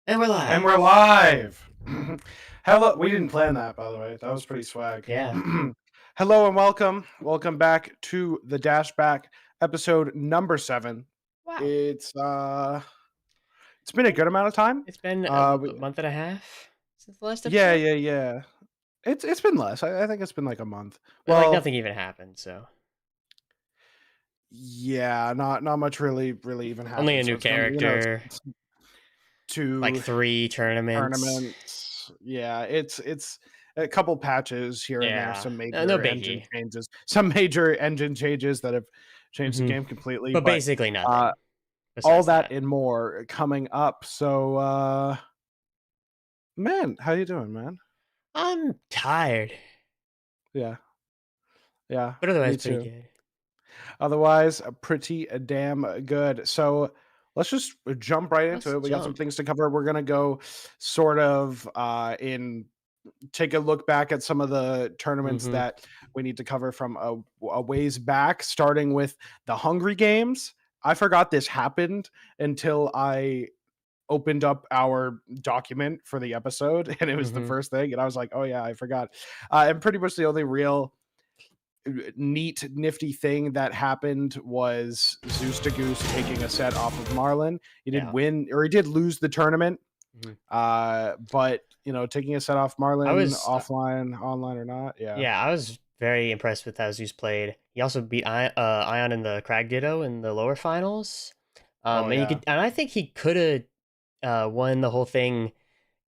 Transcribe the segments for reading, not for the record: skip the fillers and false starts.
And we're live. And we're live. Hello. We didn't plan that, by the way. That was pretty swag. Yeah. Hello and welcome. Welcome back to the DashBack episode number 7. Wow. It's been a good amount of time. It's been We, a month and a half since the last yeah, episode. yeah, yeah. It's been less. I think it's been like a month. But like Well, nothing even happened, so yeah, not much really even only a happened. So new it's gonna, character, it's like two 3 tournaments. tournaments. Yeah, it's a couple patches here and there, Yeah. some No major engine biggie. changes, some major engine changes that have changed the hmm game completely. But But basically uh, nothing all besides that that. and more coming up. So, man, how you doing, man? I'm tired, Yeah, yeah, but otherwise me pretty too. good. Otherwise, pretty damn good. So let's just jump right into Let's it. We got some jump. things to cover. We're gonna go sort of in take a look back at some of the tournaments hmm that we need to cover from a ways back, starting with the Hungry Games. I forgot this happened until I opened up our document for the episode, and it was the hmm first thing, and I was like, "Oh yeah, I forgot." And pretty much the only real neat, nifty thing that happened was Zeus to Goose taking a set off of Marlin. He did Yeah. win, or he did lose the tournament, hmm but taking a set off I Marlin was offline, online or not, yeah. Yeah, I was very impressed with how Zeus played. He also beat Ion in the Crag Ditto in the lower finals. Oh And yeah, I think he could have won the whole thing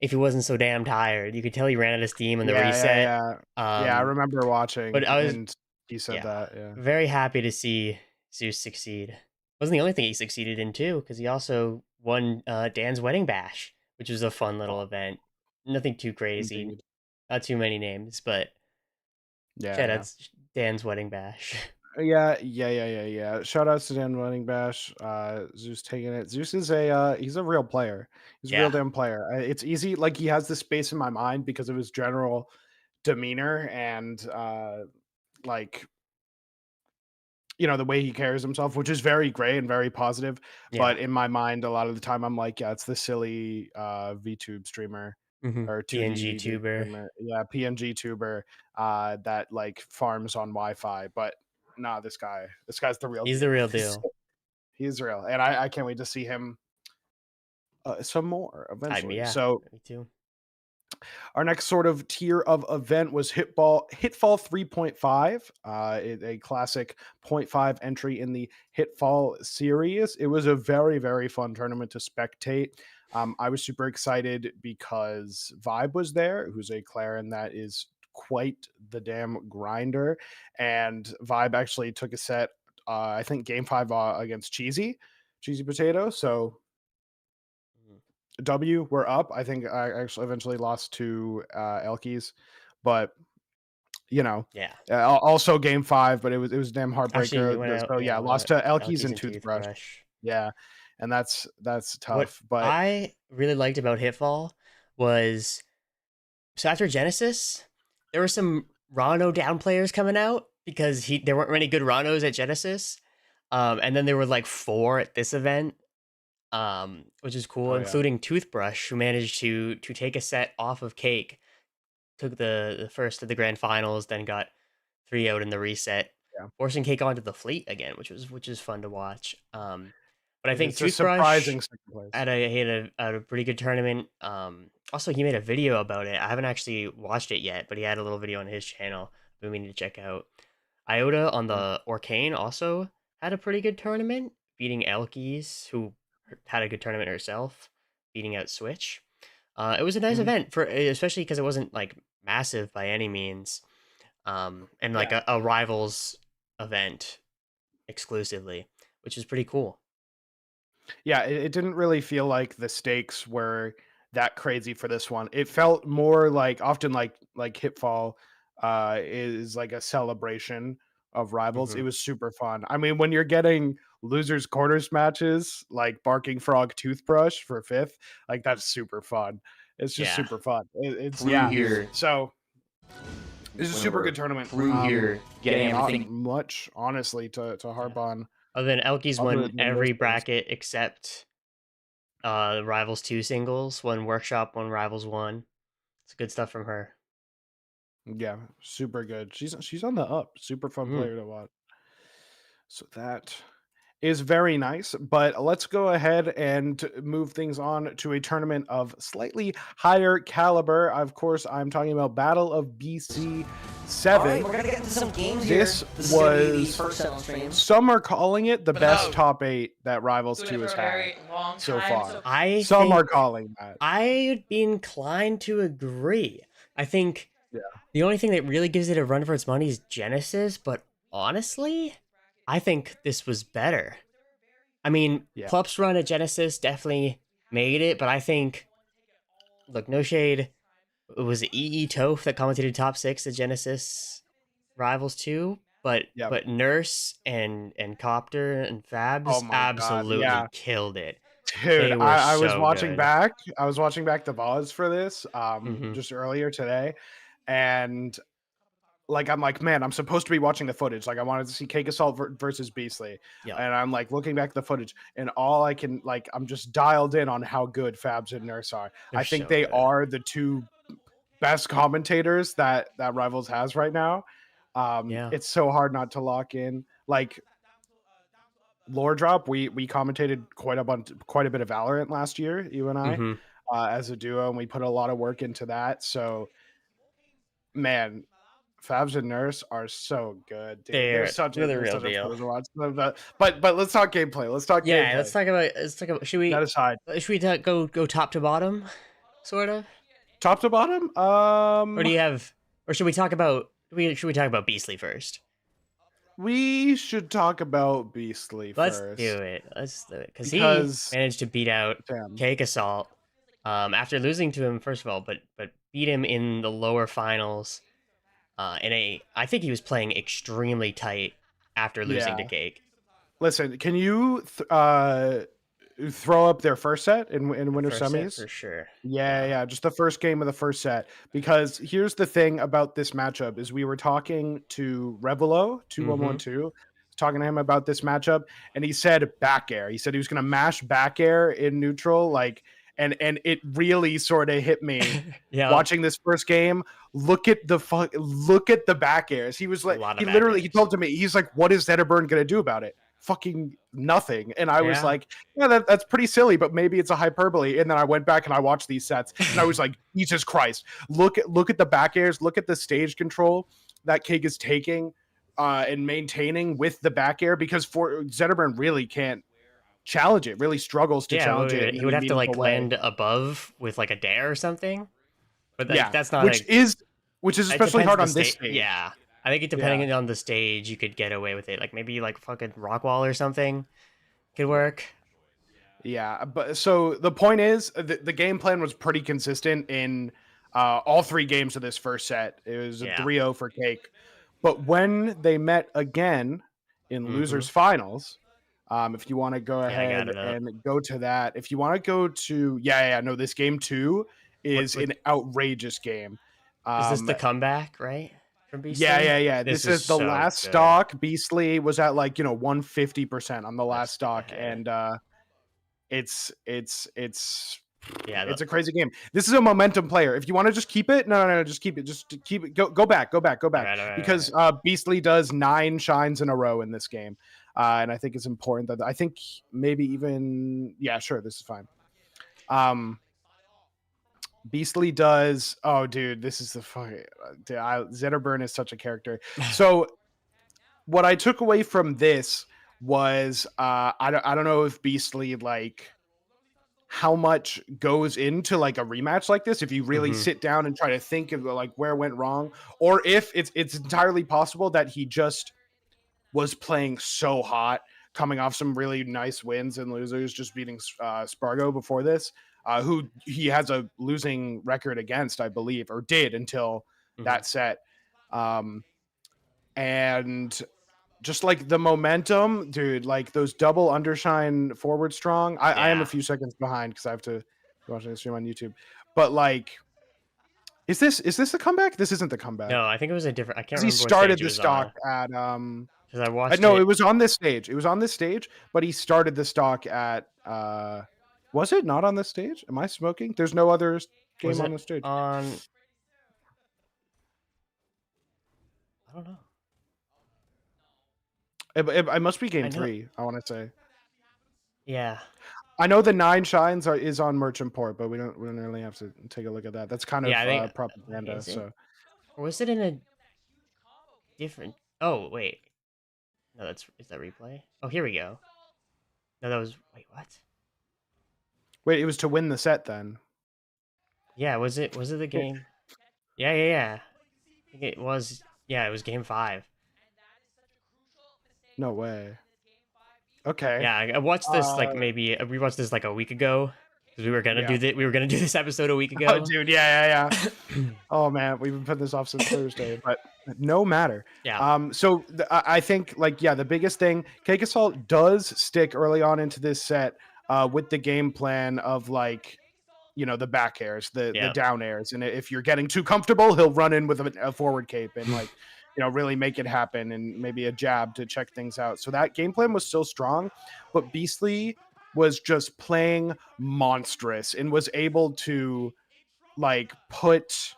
if he wasn't so damn tired. You could tell he ran out of steam in the yeah, yeah, reset. yeah, yeah. I Um, remember but watching, I was and he said yeah that, yeah. very happy to see Zeus succeed. Wasn't the only thing he succeeded in too, because he also won Dan's Wedding Bash, which was a fun little Oh, event. Nothing too crazy, indeed, not too many names, but yeah, shout yeah. outs Dan's Wedding Bash. Yeah, yeah, yeah, yeah, yeah. Shout outs to Dan Running Bash. Zeus taking it. Zeus is he's a real player. He's a real Yeah. damn player. It's easy. Like he has this space in my mind because of his general demeanor and like the way he carries himself, which is very great and very positive. Yeah. But in my mind, a lot of the time, I'm like, yeah, it's the silly VTube streamer or 2D PNG VTube tuber. streamer, yeah, PNG tuber that like farms on Wi-Fi. But nah, this guy's the real He's the deal. real deal. He's real, and I can't wait to see him some more I mean, eventually. yeah, So me too. our next sort of tier of event was Hitfall 3.5, a classic point 0.5 entry in the Hitfall series. It was a very, very fun tournament to spectate. I was super excited because Vibe was there, who's a Claren that is quite the damn grinder. And Vibe actually took a set, I think game 5 against Cheesy Potato. So Mhm. W, we're up. I think I actually eventually lost to Elkies, but Yeah. also game 5, but it was a damn Actually, he heartbreaker. went out. So Yeah, yeah, went lost out to Elkies Elkies and and Toothbrush. Toothbrush. Yeah, and that's What tough. But I really liked about Hitfall was so after Genesis, there were some Rano down players coming out because there weren't many good Ranos at Genesis. And then there were like 4 at this event, which is cool, oh yeah, including Toothbrush, who managed to take a set off of Cake, took the first to the grand finals, then got 3 out in the reset, yeah, forcing Cake onto the fleet again, which is fun to watch. But I think it's a Toothbrush surprising second place. had a pretty good tournament. Also, he made a video about it. I haven't actually watched it yet, but he had a little video on his channel we need to check out. Iota on Mm, the Orcane also had a pretty good tournament, beating Elkies, who had a good tournament herself, beating out Switch. It was a nice mhm. event for, especially because it wasn't like massive by any means, and like Yeah, a rivals event exclusively, which is pretty cool. yeah. It didn't really feel like the stakes were that crazy for this one. It felt more like often like Hitfall is like a celebration of rivals. It hmm was super fun. I mean, when you're getting losers quarters matches like Barking Frog Toothbrush for fifth, like that's super fun. It's just Yeah. super fun. It's Through yeah. here, So it's a super good remember, tournament. through here, getting Not everything. much honestly to Yeah. harp on Other than Elkies other won than those every things. bracket except Rivals 2 singles, one Workshop, one Rivals 1. It's good stuff from her. Yeah, super good. She's on the up. Super fun Mm. player to watch. So that is very nice, but let's go ahead and move things on to a tournament of slightly higher caliber. Of course, I'm talking about Battle of BC All right, 7. we're gonna get into some games here. This This is gonna be the was, first set on stream. some are calling it the But best no. top 8 that Rivals Doing 2 it for has a had very long so time. far. So I Some are think calling that. I'd be inclined to agree. I think Yeah. the only thing that really gives it a run for its money is Genesis, but honestly, I think this was better. I mean, Yeah. Klup's run at Genesis definitely made it, but I think, look, no shade, it was EE Toph that commentated top 6 at Genesis Rivals 2, Yeah. but Nurse and Copter and Oh Fabs my god. absolutely Yeah. killed it. Dude, They were I was so watching good. back. I was watching back the VODs for this Hmm. just earlier today, and like I'm like, man, I'm supposed to be watching the footage. Like I wanted to see Cake Assault versus Beastly, Yep, and I'm like looking back at the footage, and all I can like, I'm just dialed in on how good Fabs and Nurse are. they're I think so they good. are the two best commentators that Rivals has right now. Yeah. It's so hard not to lock in. Like Lore Drop, we commentated quite a bit of Valorant last year, you and I, Hmm. as a duo, and we put a lot of work into that. So man, Fabs and Nurse are so good, dude. They're the They're real such a deal. pleasure to watch. But let's talk gameplay. Let's talk Yeah, gameplay. let's talk about That aside, go top to bottom, sort of? top to bottom, Or do you have or should we talk about Beastly first? we should talk about Beastly Let's do first it. Let's do it. Because he because managed to beat out damn, Cake Assault after losing to him, first of all, but beat him in the lower finals. I think he was playing extremely tight after losing to yeah. Cake. Listen, can you throw up their first set in The winter first set semis? for sure. Yeah, Yeah. yeah, just the first game of the first set. Because here's the thing about this matchup is we were talking to Revelo Mm-hmm. 2112, talking to him about this matchup, and he said back air. He said he was gonna mash back air in neutral, like, and it really sort of hit me Yeah. watching this first game. Look at the back airs. He was A like, lot of he back literally he airs. told to me, he's like, what is Zetterburn gonna do about it? Fucking nothing. And I was Yeah. like, yeah, that's pretty silly, but maybe it's a hyperbole. And then I went back and I watched these sets, and I was like, Jesus Christ! Look at the back airs. Look at the stage control that Cake is taking and maintaining with the back air, because for Zetterburn really can't challenge it. Really struggles to Yeah, challenge it in he would any have to meaningful like way. land above with like a dare or something. But like Yeah, that's not which a. is It especially depends hard the on this stage. stage. Yeah, I think it Yeah. depending on the stage, you could get away with it. Like maybe like fucking Rockwall or something could work. Yeah, but so the point is, the game plan was pretty consistent in all three games of this first set. It was a Yeah. 3-0 for Cake. But when they met again in Mm-hmm. losers finals, if you want to go Yeah, I got ahead it up. and go to that, if you want to go to, yeah, no, this game two is What an outrageous game. is this Um, the comeback, right? From yeah, Beastly? yeah, yeah. This This is is the so last good. stock. Beastly was at like 150% on the Let's last skip stock, ahead. and it's Yeah, it's a crazy game. This is a momentum player. If you want to just keep it, no, just keep it. Just keep it. Go back, go all back, right, all right, all because right. Beastly does 9 shines in a row in this game, and I think it's important that I think maybe even, yeah, sure, this is fine. Beastly does. Oh, dude, this is the fucking. Zetterburn is such a character. So what I took away from this was I don't know if Beastly, like, how much goes into like a rematch like this if you really Mm-hmm. sit down and try to think of like where went wrong, or if it's entirely possible that he just was playing so hot, coming off some really nice wins and losers, just beating Spargo before this, who he has a losing record against, I believe, or did until Mm-hmm. that set. Um, and just like the momentum, dude, like those double undershine forward strong. I am a Yeah. few seconds behind because I have to watch the stream on YouTube. But like, is this the comeback? This isn't the No, comeback. I think it was a different. I can't Because he remember what stage started it the was stock on at because I watched no, it it. was on this stage. It was on this stage, but he started the stock at Was it not on the stage? Am I smoking? There's no other Was game on it the stage. on? I don't know. It must be I game know. 3, I want to say. Yeah. I know the 9 Shines is on Merchant Port, but we don't really have to take a look at that. That's kind Yeah, of I think. Wait, propaganda. is it? So Or was it in a different? Oh, wait. No, is that replay? Oh, here we go. No, that was. Wait, what? wait, it was to win the set then. Yeah, was it? Was it the game? Yeah, yeah, yeah. I think it was. Yeah, it was game 5. No way. Okay. Yeah, I watched this Uh, like maybe we watched this like a week ago because we were gonna yeah. do that. We were gonna do this episode a week Oh, ago. dude. Yeah. Oh man, we've been putting this off since Thursday, but no matter. Yeah. So I think like the biggest thing, Cake Assault does stick early on into this set with the game plan of like the back airs, the Yeah. down airs, and if you're getting too comfortable, he'll run in with a forward cape and like really make it happen, and maybe a jab to check things out. So that game plan was still strong, but Beastly was just playing monstrous and was able to like put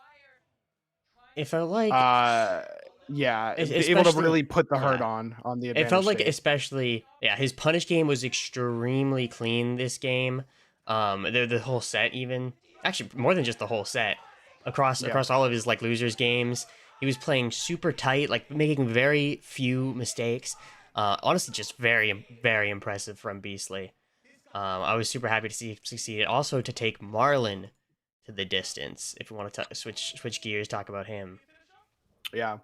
It felt like, uh be able to especially, really put the hurt yeah. on the It felt advantage like, state. especially, yeah, his punish game was extremely clean this game. The whole set, even actually more than just the whole set, Yeah. across all of his like losers games, he was playing super tight, like making very few mistakes. Honestly, just very impressive from Beastly. I was super happy to see him succeed. Also, to take Marlin to the distance. If you want to switch gears, talk about him. Yeah.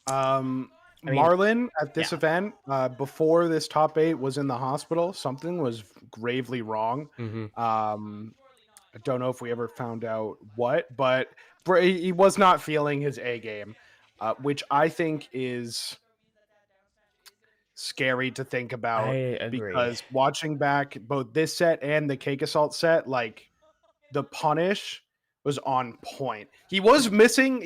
I mean, Marlin at this yeah. event, before this top 8 was in the hospital, something was gravely wrong. Mm-hmm. I don't know if we ever found out what, but he was not feeling his A game, which I think is scary to think I about, agree. because watching back both this set and the Cake Assault set, like the punish was on point. He was missing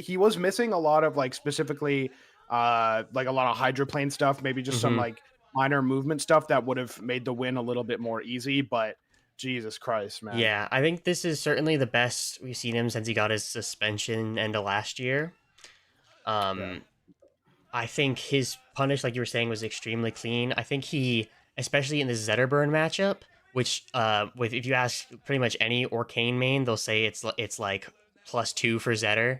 a lot of like specifically like a lot of hydroplane stuff, maybe just some Mm-hmm. like minor movement stuff that would have made the win a little bit more easy, but Jesus Christ, man. Yeah, I think this is certainly the best we've seen him since he got his suspension end of last year. Yeah. Um, I think his punish, like you were saying, was extremely clean. I think he, especially in the Zetterburn matchup, which with if you ask pretty much any Orcane main, they'll say it's like +2 for Zetter.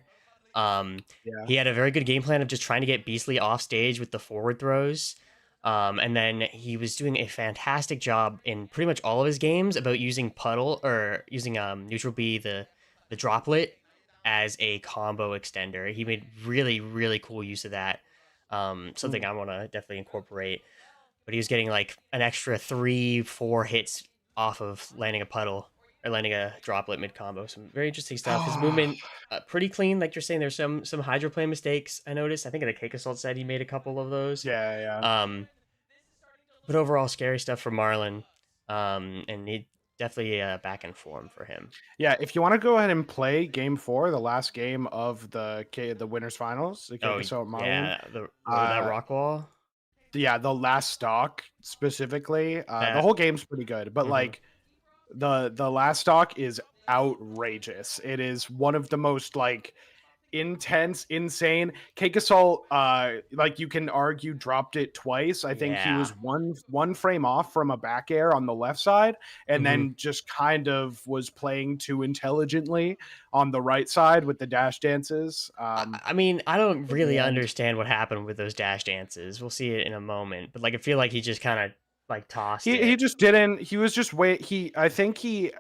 Yeah. He had a very good game plan of just trying to get Beastly off stage with the forward throws. And then he was doing a fantastic job in pretty much all of his games about using Puddle or using Neutral B, the droplet, as a combo extender. He made really cool use of that. Something Mm. I want to definitely incorporate. But he was getting like an extra 3-4 hits off of landing a puddle or landing a droplet mid combo. Some very interesting stuff. His movement pretty clean, like you're saying. There's some hydroplane mistakes I noticed. I think in the Cake Assault set he made a couple of those. Yeah. Um, but overall, scary stuff for Marlon. And he definitely back in form for him. Yeah, if you want to go ahead and play game 4, the last game of the winners finals, the Cake Oh Assault Marlin, yeah, that uh rock wall. the last stock specifically, the That. whole game's pretty good, but Mhm. like the last stock is outrageous. It is one of the most like intense, insane. Cake Assault, like you can argue dropped it twice. I think he Yeah. was one frame off from a back air on the left side, and Mhm. then just kind of was playing too intelligently on the right side with the dash dances. I mean, I don't In the really end, understand what happened with those dash dances. We'll see it in a moment, but like I feel like he just kind of like tossed he it. just didn't. He was just wait. I think he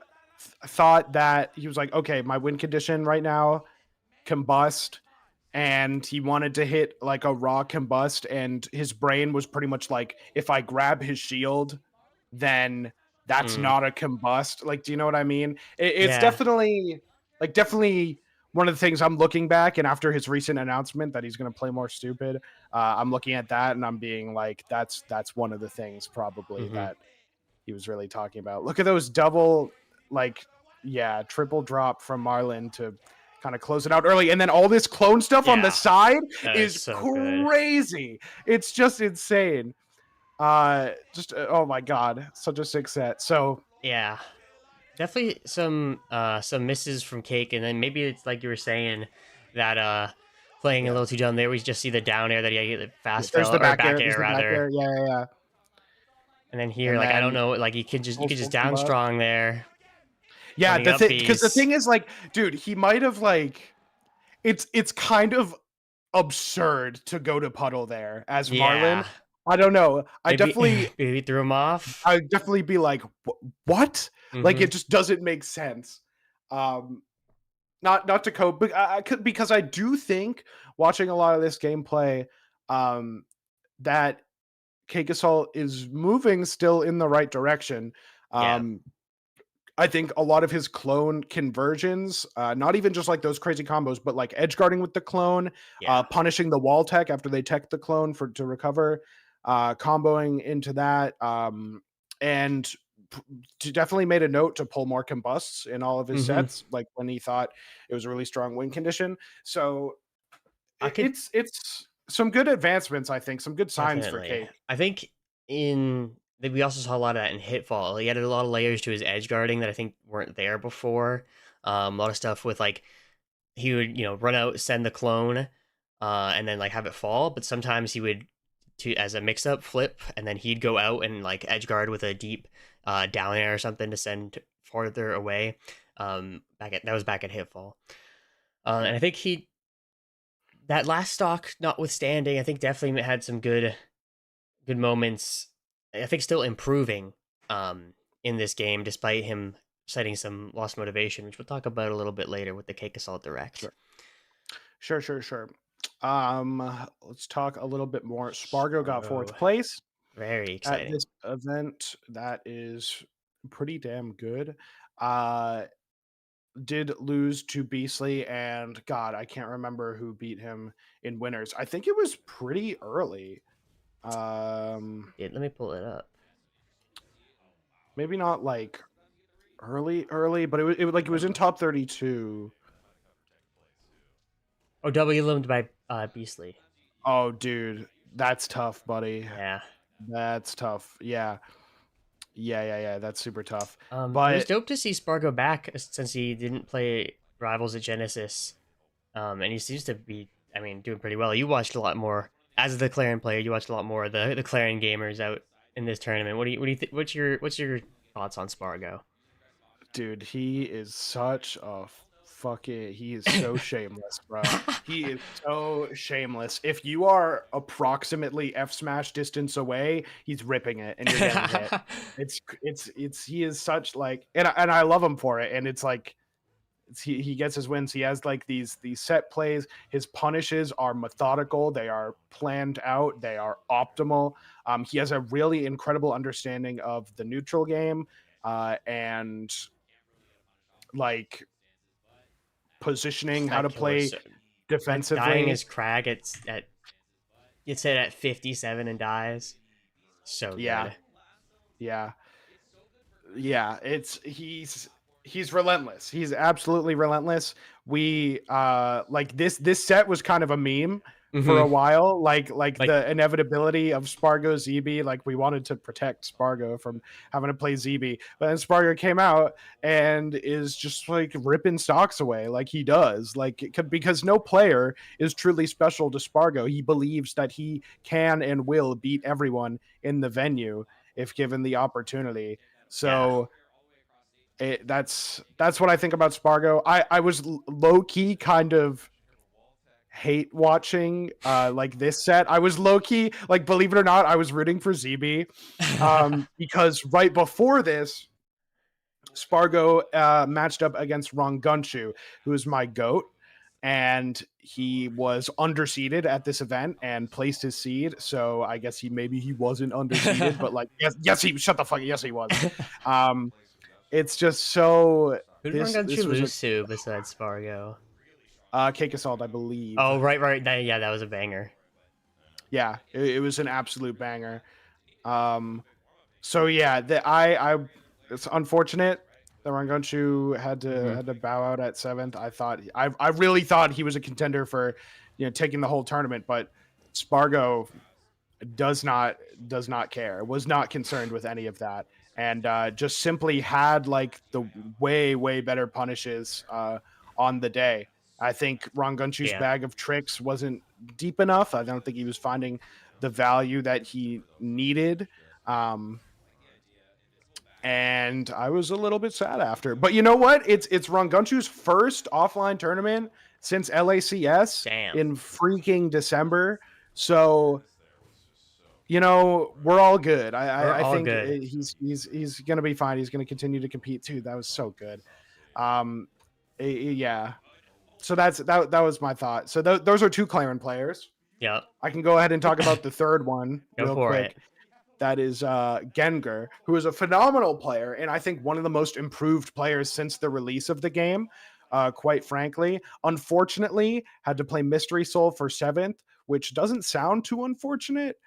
thought that he was like, okay, my win condition right now, combust, and he wanted to hit like a raw combust, and his brain was pretty much like, if I grab his shield, then that's Mm. not a combust. Like, do you know what I mean? It's Yeah. definitely one of the things I'm looking back, and after his recent announcement that he's going to play more stupid, I'm looking at that and I'm being like, that's one of the things probably Hmm. that he was really talking about. Look at those double, like, yeah, triple drop from Marlin to kind of close it out early. And then all this clone stuff on the Yeah. side That is is so good. crazy. It's just insane. Oh my God, such a sick set. So Yeah. definitely some misses from Cake, and then maybe it's like you were saying that playing a Yeah. little too dumb there. We just see the down air that he get the fast There's fail the or back back air. There's air the back rather. air. Yeah, yeah, yeah. And then here, And like I don't then know, like you could just down combust. strong there, Yeah, running the up thing, because the B's. thing is, like, dude, he might have like it's kind of absurd to go to puddle there as Marlin. Yeah, I don't know. maybe maybe threw him off. I'd definitely be like, what? Like, Mm-hmm. it just doesn't make sense. Um, not to cope, but I could, because I do think watching a lot of this gameplay, um, that Cake Assault is moving still in the right direction. Yeah, Um, I think a lot of his clone conversions, not even just like those crazy combos, but like edge guarding with the clone, yeah. punishing the wall tech after they tech the clone for to recover, comboing into that, and definitely made a note to pull more combusts in all of his Mm-hmm. sets, like when he thought it was a really strong win condition. So I could it's some good advancements, I think, some good signs for definitely. Cake. I think we also saw a lot of that in Hitfall. He added a lot of layers to his edge guarding that I think weren't there before. A lot of stuff with like he would run out, send the clone, and then like have it fall. But sometimes he would to as a mix up flip, and then he'd go out and like edge guard with a deep down air or something to send farther away. That was back at Hitfall, and I think he that last stock notwithstanding, I think definitely had some good moments. I think still improving in this game, despite him citing some lost motivation, which we'll talk about a little bit later with the Cake Assault Direct. Sure. Let's talk a little bit more. Spargo got Spargo, fourth place very at exciting. this event. That is pretty damn good. Uh, did lose to Beastly, and God, I can't remember who beat him in winners. I think it was pretty early. Let me pull it up. Maybe not like early, but it was in top 32. Oh, W limbed by Beastly. Oh, dude, that's tough, buddy. Yeah. That's tough. Yeah. That's super tough. It was But dope to see Spargo back since he didn't play Rivals at Genesis. And he seems to be, I mean, doing pretty well. You watched a lot more as the Clarion player. You watched a lot more of the Clarion gamers out in this tournament. What do you think? What's your thoughts on Spargo? dude, he is such a fucking he is so shameless, bro. He is so shameless. If you are approximately F smash distance away, he's ripping it and you're getting hit. It's he is such like, and I love him for it. And it's like he gets his wins. He has like these set plays. His punishes are methodical. They are planned out. They are optimal. He has a really incredible understanding of the neutral game, and like positioning, how That to kill was play so, that dying defensively. as Crag it's at 57 and dies. So Yeah, good. yeah, yeah. It's he's relentless. He's absolutely relentless. We like this set was kind of a meme for a Mm-hmm. while, like Like the inevitability of Spargo ZB. Like, we wanted to protect Spargo from having to play ZB, but then Spargo came out and is just like ripping stocks away like he does, like because no player is truly special to Spargo. He believes that he can and will beat everyone in the venue if given the opportunity. yeah. So that's what I think about Spargo. I was low key kind of hate watching like this set. I was low key, like, believe it or not, I was rooting for ZB, because right before this, Spargo matched up against Rongunshu, who is my goat, and he was underseeded at this event and placed his seed. So I guess he wasn't underseeded, but like, yes he shut the fuck. Yes, he was. Um, it's just so Who did this Ranganchu was a lose to besides Spargo? Cake Assault, I believe. Oh, right. Yeah, that was a banger. Yeah, it was an absolute banger. So yeah, I it's unfortunate that Rangunshu Mm-hmm. had to bow out at seventh. I really thought he was a contender for taking the whole tournament, but Spargo does not care. Was not concerned with any of that, and just simply had like the way better punishes on the day. I think Rangunchu's Yeah. bag of tricks wasn't deep enough. I don't think he was finding the value that he needed. Um, and I was a little bit sad after. But you know what? It's Rangunchu's first offline tournament since LACS Damn. in freaking December. So we're all good. We're I all think good. he's gonna be fine. He's gonna continue to compete too. That was so good. Um, yeah. So that was my thought. So those are two Claren players. Yep. I can go ahead and talk about the third one Go real for quick. it. That is Gengar, who is a phenomenal player, and I think one of the most improved players since the release of the game. Quite frankly, unfortunately, had to play Mystery Soul for 7th, which doesn't sound too unfortunate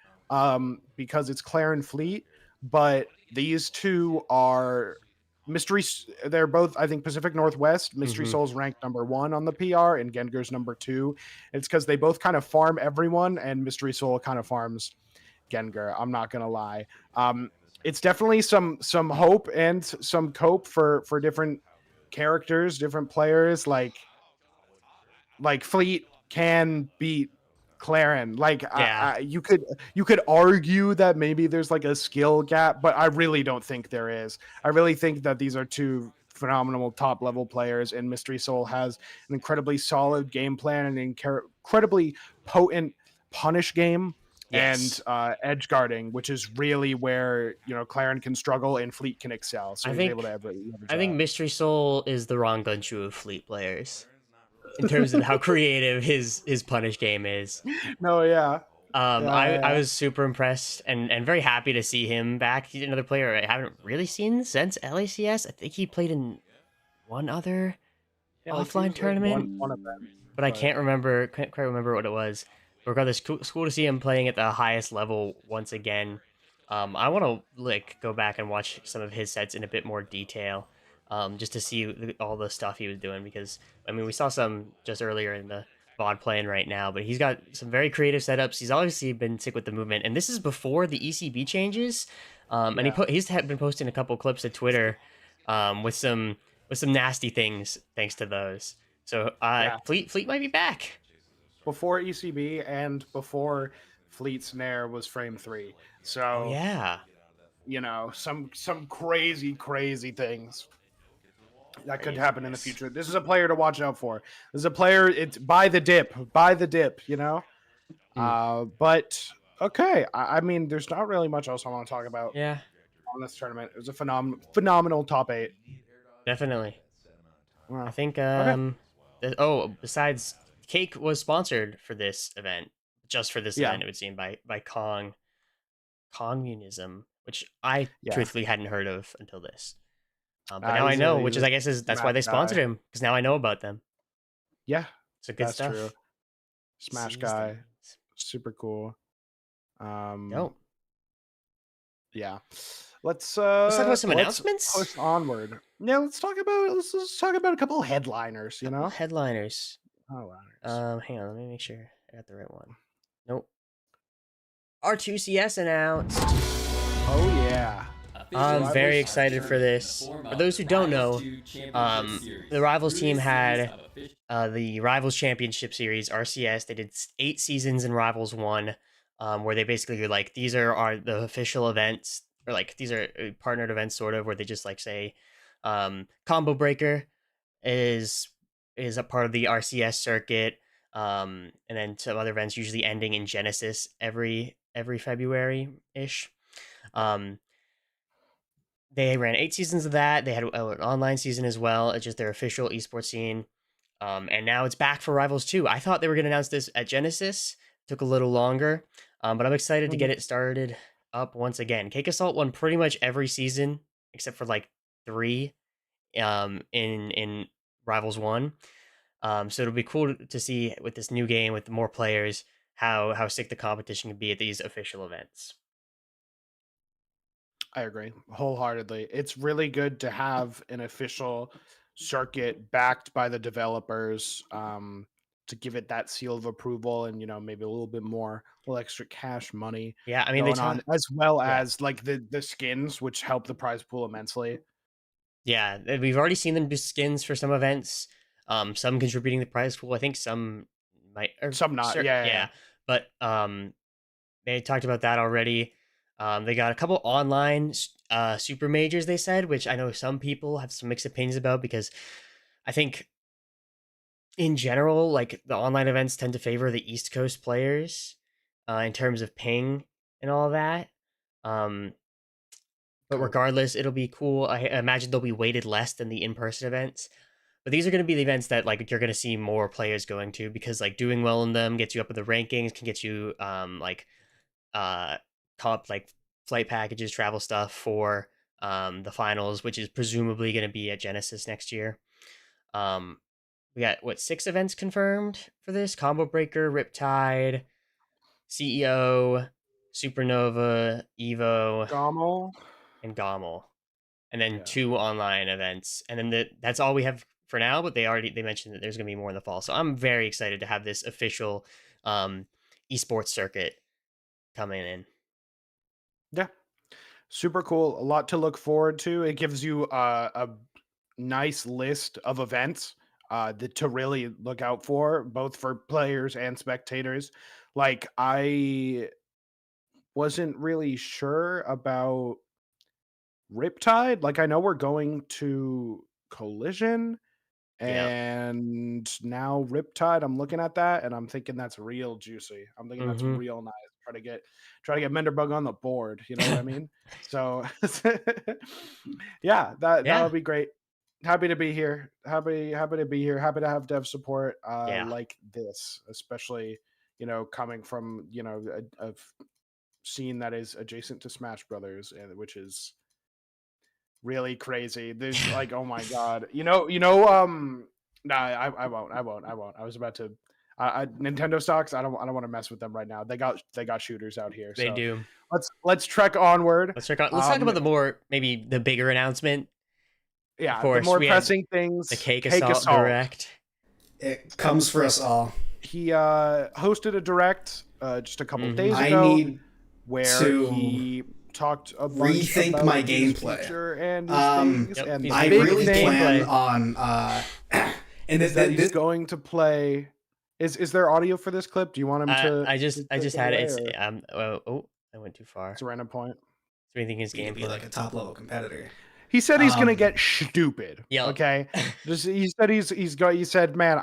because it's Claren Fleet, but these two are Mystery. They're both, I think, Pacific Northwest. Mystery Mm-hmm. Soul's ranked #1 on the PR, and Gengar's #2. It's because they both kind of farm everyone, and Mystery Soul kind of farms Gengar. I'm not gonna lie. It's definitely some hope and some cope for different characters, different players. Like Fleet can beat Claren. Like Yeah. you could argue that maybe there's like a skill gap, but I really don't think there is. I really think that these are two phenomenal top level players, and Mystery Soul has an incredibly solid game plan and incredibly potent punish game and Yes. edge guarding, which is really where Claren can struggle and Fleet can excel. So I he's able to think leverage I think that. Mystery Soul is the wrong Gunchu of Fleet players in terms of how creative his punish game is. No, yeah, I yeah. was super impressed and very happy to see him back. He's another player I haven't really seen since LACS. I think he played in one other Yeah, like he offline was like one tournament, event, but I but can't quite remember what it was. Regardless, it's cool to see him playing at the highest level once again. I want to like go back and watch some of his sets in a bit more detail, just to see all the stuff he was doing. Because I mean, we saw some just earlier in the VOD playing right now, but he's got some very creative setups. He's obviously been sick with the movement, and this is before the ECB changes. And yeah, he's been posting a couple clips to Twitter, with some nasty things thanks to those. So yeah. Fleet might be back. Before ECB and before Fleet Snare was Frame 3. Oh So yeah, some crazy things that could happen in the craziness. future. This is a player to watch out for. This is a player. It's buy the dip. Mm, But okay. I mean, there's not really much else I want to talk about yeah, on this tournament. It was a phenomenal top 8. definitely. I Wow. think Okay. besides Cake was sponsored for this event, just for this Yeah. event, it would seem by Communism, which I Yeah. truthfully hadn't heard of until this. But now I He's know, a which is I guess is that's why Smash they guy. sponsored him because now I know about them. Yeah, So good that's true. stuff. Smash Seize guy. things. Super cool. Dope. Yeah. Let's Let's talk about some let's announcements. push onward. Yeah, let's talk about a couple of headliners, Couple headliners. Headliners. Hang on, let me make sure I got the right one. Nope. R2CS announced. Oh yeah. I'm very Rivals excited for this. For those who don't know, the Rivals team had the Rivals Championship Series (RCS). They did 8 seasons in Rivals One, where they basically are like these are the official events, or like these are partnered events, sort of, where they just like say, Combo Breaker is a part of the RCS circuit, and then some other events usually ending in Genesis every February ish. Um, they ran 8 seasons of that. They had an online season as well. It's just their official esports scene. And now it's back for Rivals 2. I thought they were going to announce this at Genesis. Took a little longer, but I'm excited to get Mhm. it started up once again. Cake Assault won pretty much every season except for like 3, in Rivals 1. So it'll be cool to see with this new game with more players how sick the competition can be at these official events. I agree wholeheartedly. It's really good to have an official circuit backed by the developers. to give it that seal of approval, and maybe a little extra cash money Yeah, I mean they going on, talk. as well Yeah, as like the skins, which help the prize pool immensely. yeah. We've already seen them do skins for some events. Some contributing to the prize pool. I think some might. Or Some not, yeah. yeah, but they talked about that already. They got a couple online super majors. They said, which I know some people have some mixed opinions about because I think in general, like the online events tend to favor the East Coast players in terms of ping and all that. Um, but Cool. regardless, it'll be cool. I imagine they'll be weighted less than the in-person events. But these are going to be the events that like you're going to see more players going to because like doing well in them gets you up in the rankings, can get you like uh comp like flight packages, travel stuff for the finals, which is presumably going to be at Genesis next year. Um, we got what 6 events confirmed for this: Combo Breaker, Riptide, CEO, Supernova, Evo, Gommel. and Gommel, and then Yeah. 2 online events, and then that's all we have for now. But they mentioned that there's going to be more in the fall, so I'm very excited to have this official um, esports circuit coming in. Yeah. Super cool. A lot to look forward to. It gives you a nice list of events to really look out for, both for players and spectators. Like, I wasn't really sure about Riptide. Like, I know we're going to Collision, Yeah. and now Riptide, I'm looking at that and I'm thinking that's real juicy. I'm thinking that's Mm-hmm. real nice. Try to get Menderbug on the board. You know what I mean? So yeah, that'll Yeah. be great. Happy to be here. Happy to be here. Happy to have dev support Yeah. like this, especially coming from a scene that is adjacent to Smash Brothers, and which is really crazy. There's like, oh my god, nah, I won't. I was about to. Nintendo stocks. I don't want to mess with them right now. They got shooters out here. They So do. let's trek onward. Let's talk about the more maybe the bigger announcement. Of Yeah, the course, more we had pressing the things. Cake Cake Assault Assault. Direct. It comes for us all. He hosted a direct just a couple days I ago need where to he talked a bunch rethink about my his gameplay. future and his things. Yep, And he's the I big really thing plan gameplay. on and is that he's going to play. Is there audio for this clip? Do you want him to? I just take had it. away, It's or I went too far. it's a random point. So we think his be to be gameplay. like a top level competitor. He said he's gonna get stupid. Yep. Okay. Just he said he said, man,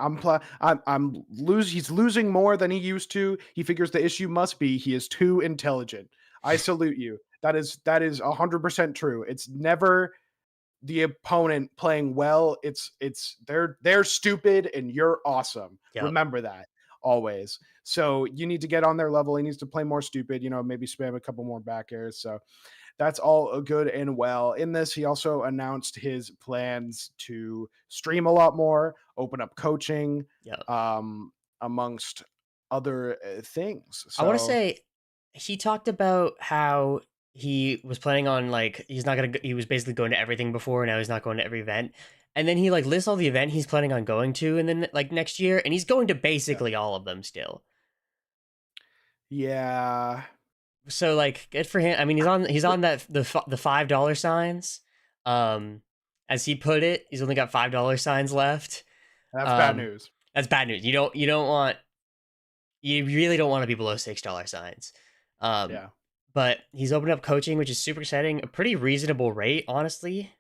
he's losing more than he used to. He figures the issue must be he is too intelligent. I salute you. That is 100% true. It's never the opponent playing well. It's they're stupid and you're awesome. Yep. Remember that always. So you need to get on their level. He needs to play more stupid, maybe spam a couple more back airs. So that's all good and well. In this, he also announced his plans to stream a lot more, open up coaching, Yep. amongst other things. So I want to say he talked about how he was planning on like he was basically going to everything before, now he's not going to every event. And then he like lists all the event he's planning on going to and then like next year, and he's going to basically all of them still. yeah. So like good for him. I mean, he's on that the $5 signs. As he put it, he's only got $5 signs left. That's bad news. That's bad news. You really don't want to be below $6 signs. Yeah. But he's opened up coaching, which is super exciting. A pretty reasonable rate, honestly.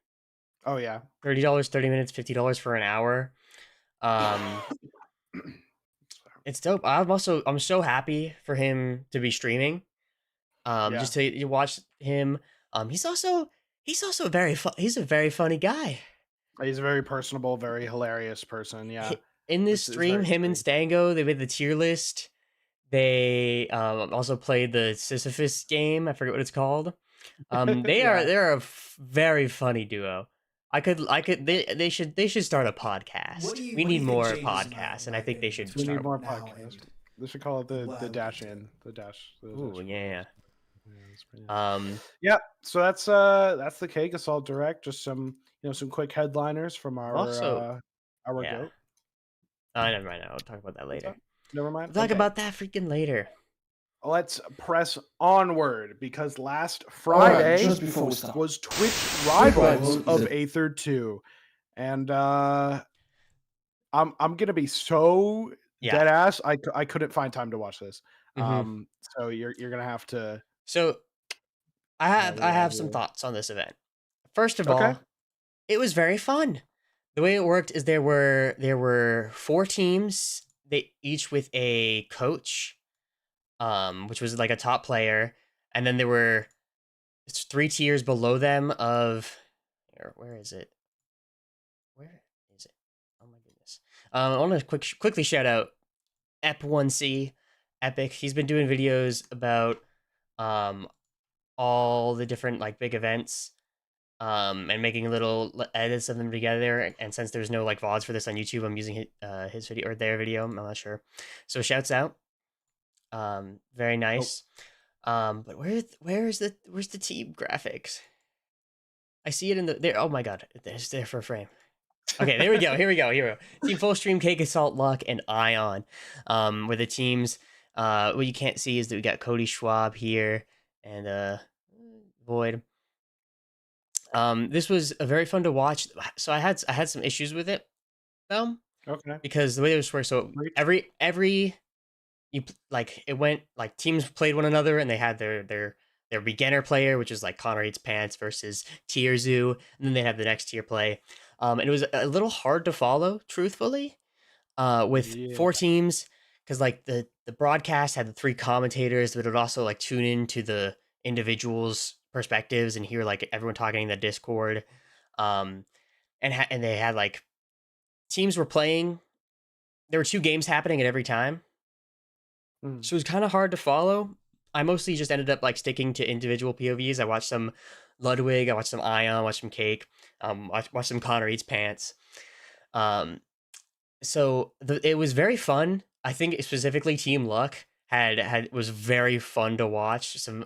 Oh yeah. $30, 30 minutes, $50 for an hour. It's dope. I'm so happy for him to be streaming. Just to you watch him. He's also he's a very funny guy. He's a very personable, very hilarious person. Yeah. In this It's stream, very him and Stango, they made the tier list. They also played the Sisyphus game. I forget what it's called. They're a very funny duo. They should start a podcast. We need more podcasts, and I think they should We start. need more podcasts. They should call it the dash in. The dash. Ooh, yeah. Yeah, so that's the Cake Assault Direct. Just some quick headliners from our Also, our yeah. goat. Never mind. I'll talk about that What's later. up? Never mind. We'll talk Okay. about that freaking later. Let's press onward because last Alright, Friday just before we start. was Twitch Rivals Rivals of is Aether II. And I'm gonna be so Yeah. dead ass. I couldn't find time to watch this. Mhm. So you're gonna have to So I we have have some here. thoughts on this event. First of Okay. all, it was very fun. The way it worked is there were 4 teams, they each with a coach, which was like a top player, and then there were 3 tiers below them of where is it? Where is it? Oh my goodness. I want to quickly shout out Ep1C, Epic. He's been doing videos about um all the different like big events and making little edits of them together. And since there's no like VODs for this on YouTube, I'm using his video or their video. I'm not sure. So shouts out. Very nice. But where's the team graphics? I see it in the there. Oh my god, it's there for a frame. Okay, there we go. Here we go. Team Full Stream, Cake, Assault, Luck, and Ion. Where the teams, what you can't see is that we got Cody Schwab here and Void. This was a very fun to watch. So I had some issues with it, Okay. because the way this works. So Great. every like it went like teams played one another and they had their beginner player, which is like Connor Eats Pants versus Tier Zoo, and then they have the next tier play. And it was a little hard to follow, truthfully, with Yeah. 4 teams, because like the broadcast had the 3 commentators, but it would also like tune into the individuals' perspectives and hear like everyone talking in the Discord. And they had like teams were playing. There were 2 games happening at every time, Mm. so it was kind of hard to follow. I mostly just ended up like sticking to individual POVs. I watched some Ludwig, I watched some Ion, watched some Cake, watched some Connor Eats Pants. So it was very fun. I think specifically Team Luck was very fun to watch. Some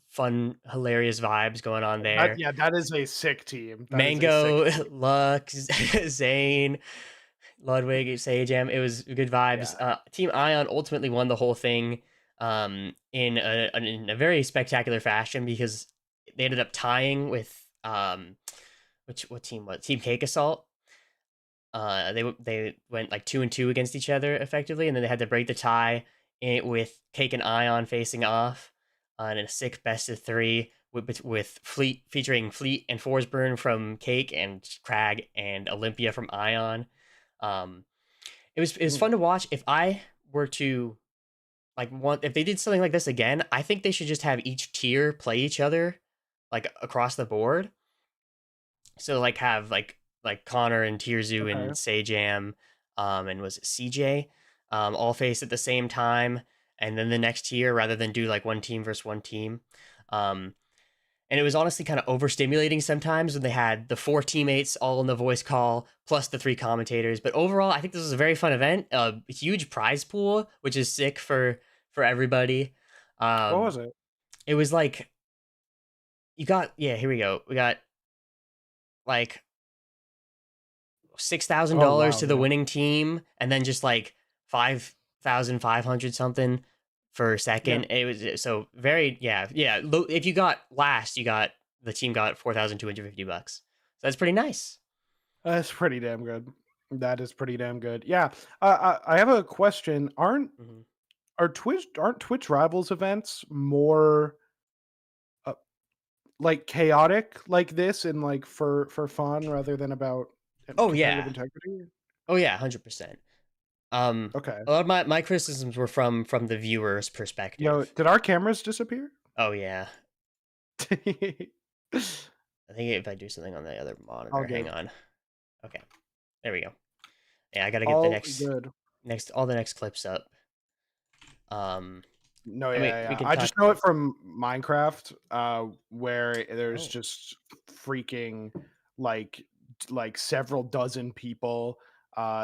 fun, hilarious vibes going on there. That is a sick team. That is a Mango, sick team. Luck, Zane, Ludwig, Sajam. It was good vibes. Team Ion ultimately won the whole thing in a very spectacular fashion, because they ended up tying with what team was Team Cake Assault. They went like 2-2 against each other effectively, and then they had to break the tie with Cake and Ion facing off in a sick best of 3 with Fleet featuring Fleet and Forsburn from Cake and Crag and Olympia from Ion. It was fun to watch. If I were to if they did something like this again, I think they should just have each tier play each other like across the board. So like have like Connor and Tirzu Okay. and Sajam, and was it CJ, all face at the same time, and then the next tier, rather than do like one team versus one team. And it was honestly kind of overstimulating sometimes when they had the 4 teammates all in the voice call plus the 3 commentators. But overall, I think this was a very fun event. A huge prize pool, which is sick for everybody. What was it? It was like here we go. We got like $6,000 to the winning team, and then just like 5,500 something for second. It was so very yeah. If you got last, the team got $4,250. So that's pretty nice. That's pretty damn good. That is pretty damn good. Yeah. I have a question. Aren't Twitch Rivals events more like chaotic like this and like for fun rather than about Oh competitive yeah. integrity? Oh yeah, 100%. Okay. A lot of my criticisms were from the viewer's perspective. Yo, did our cameras disappear? Oh yeah. Okay. I think if I do something on the other monitor, hang on. Okay. There we go. Yeah, I got to get All the good. all the next clips up. No, and yeah. can I talk just know about it from Minecraft, where there's Oh. just freaking like several dozen people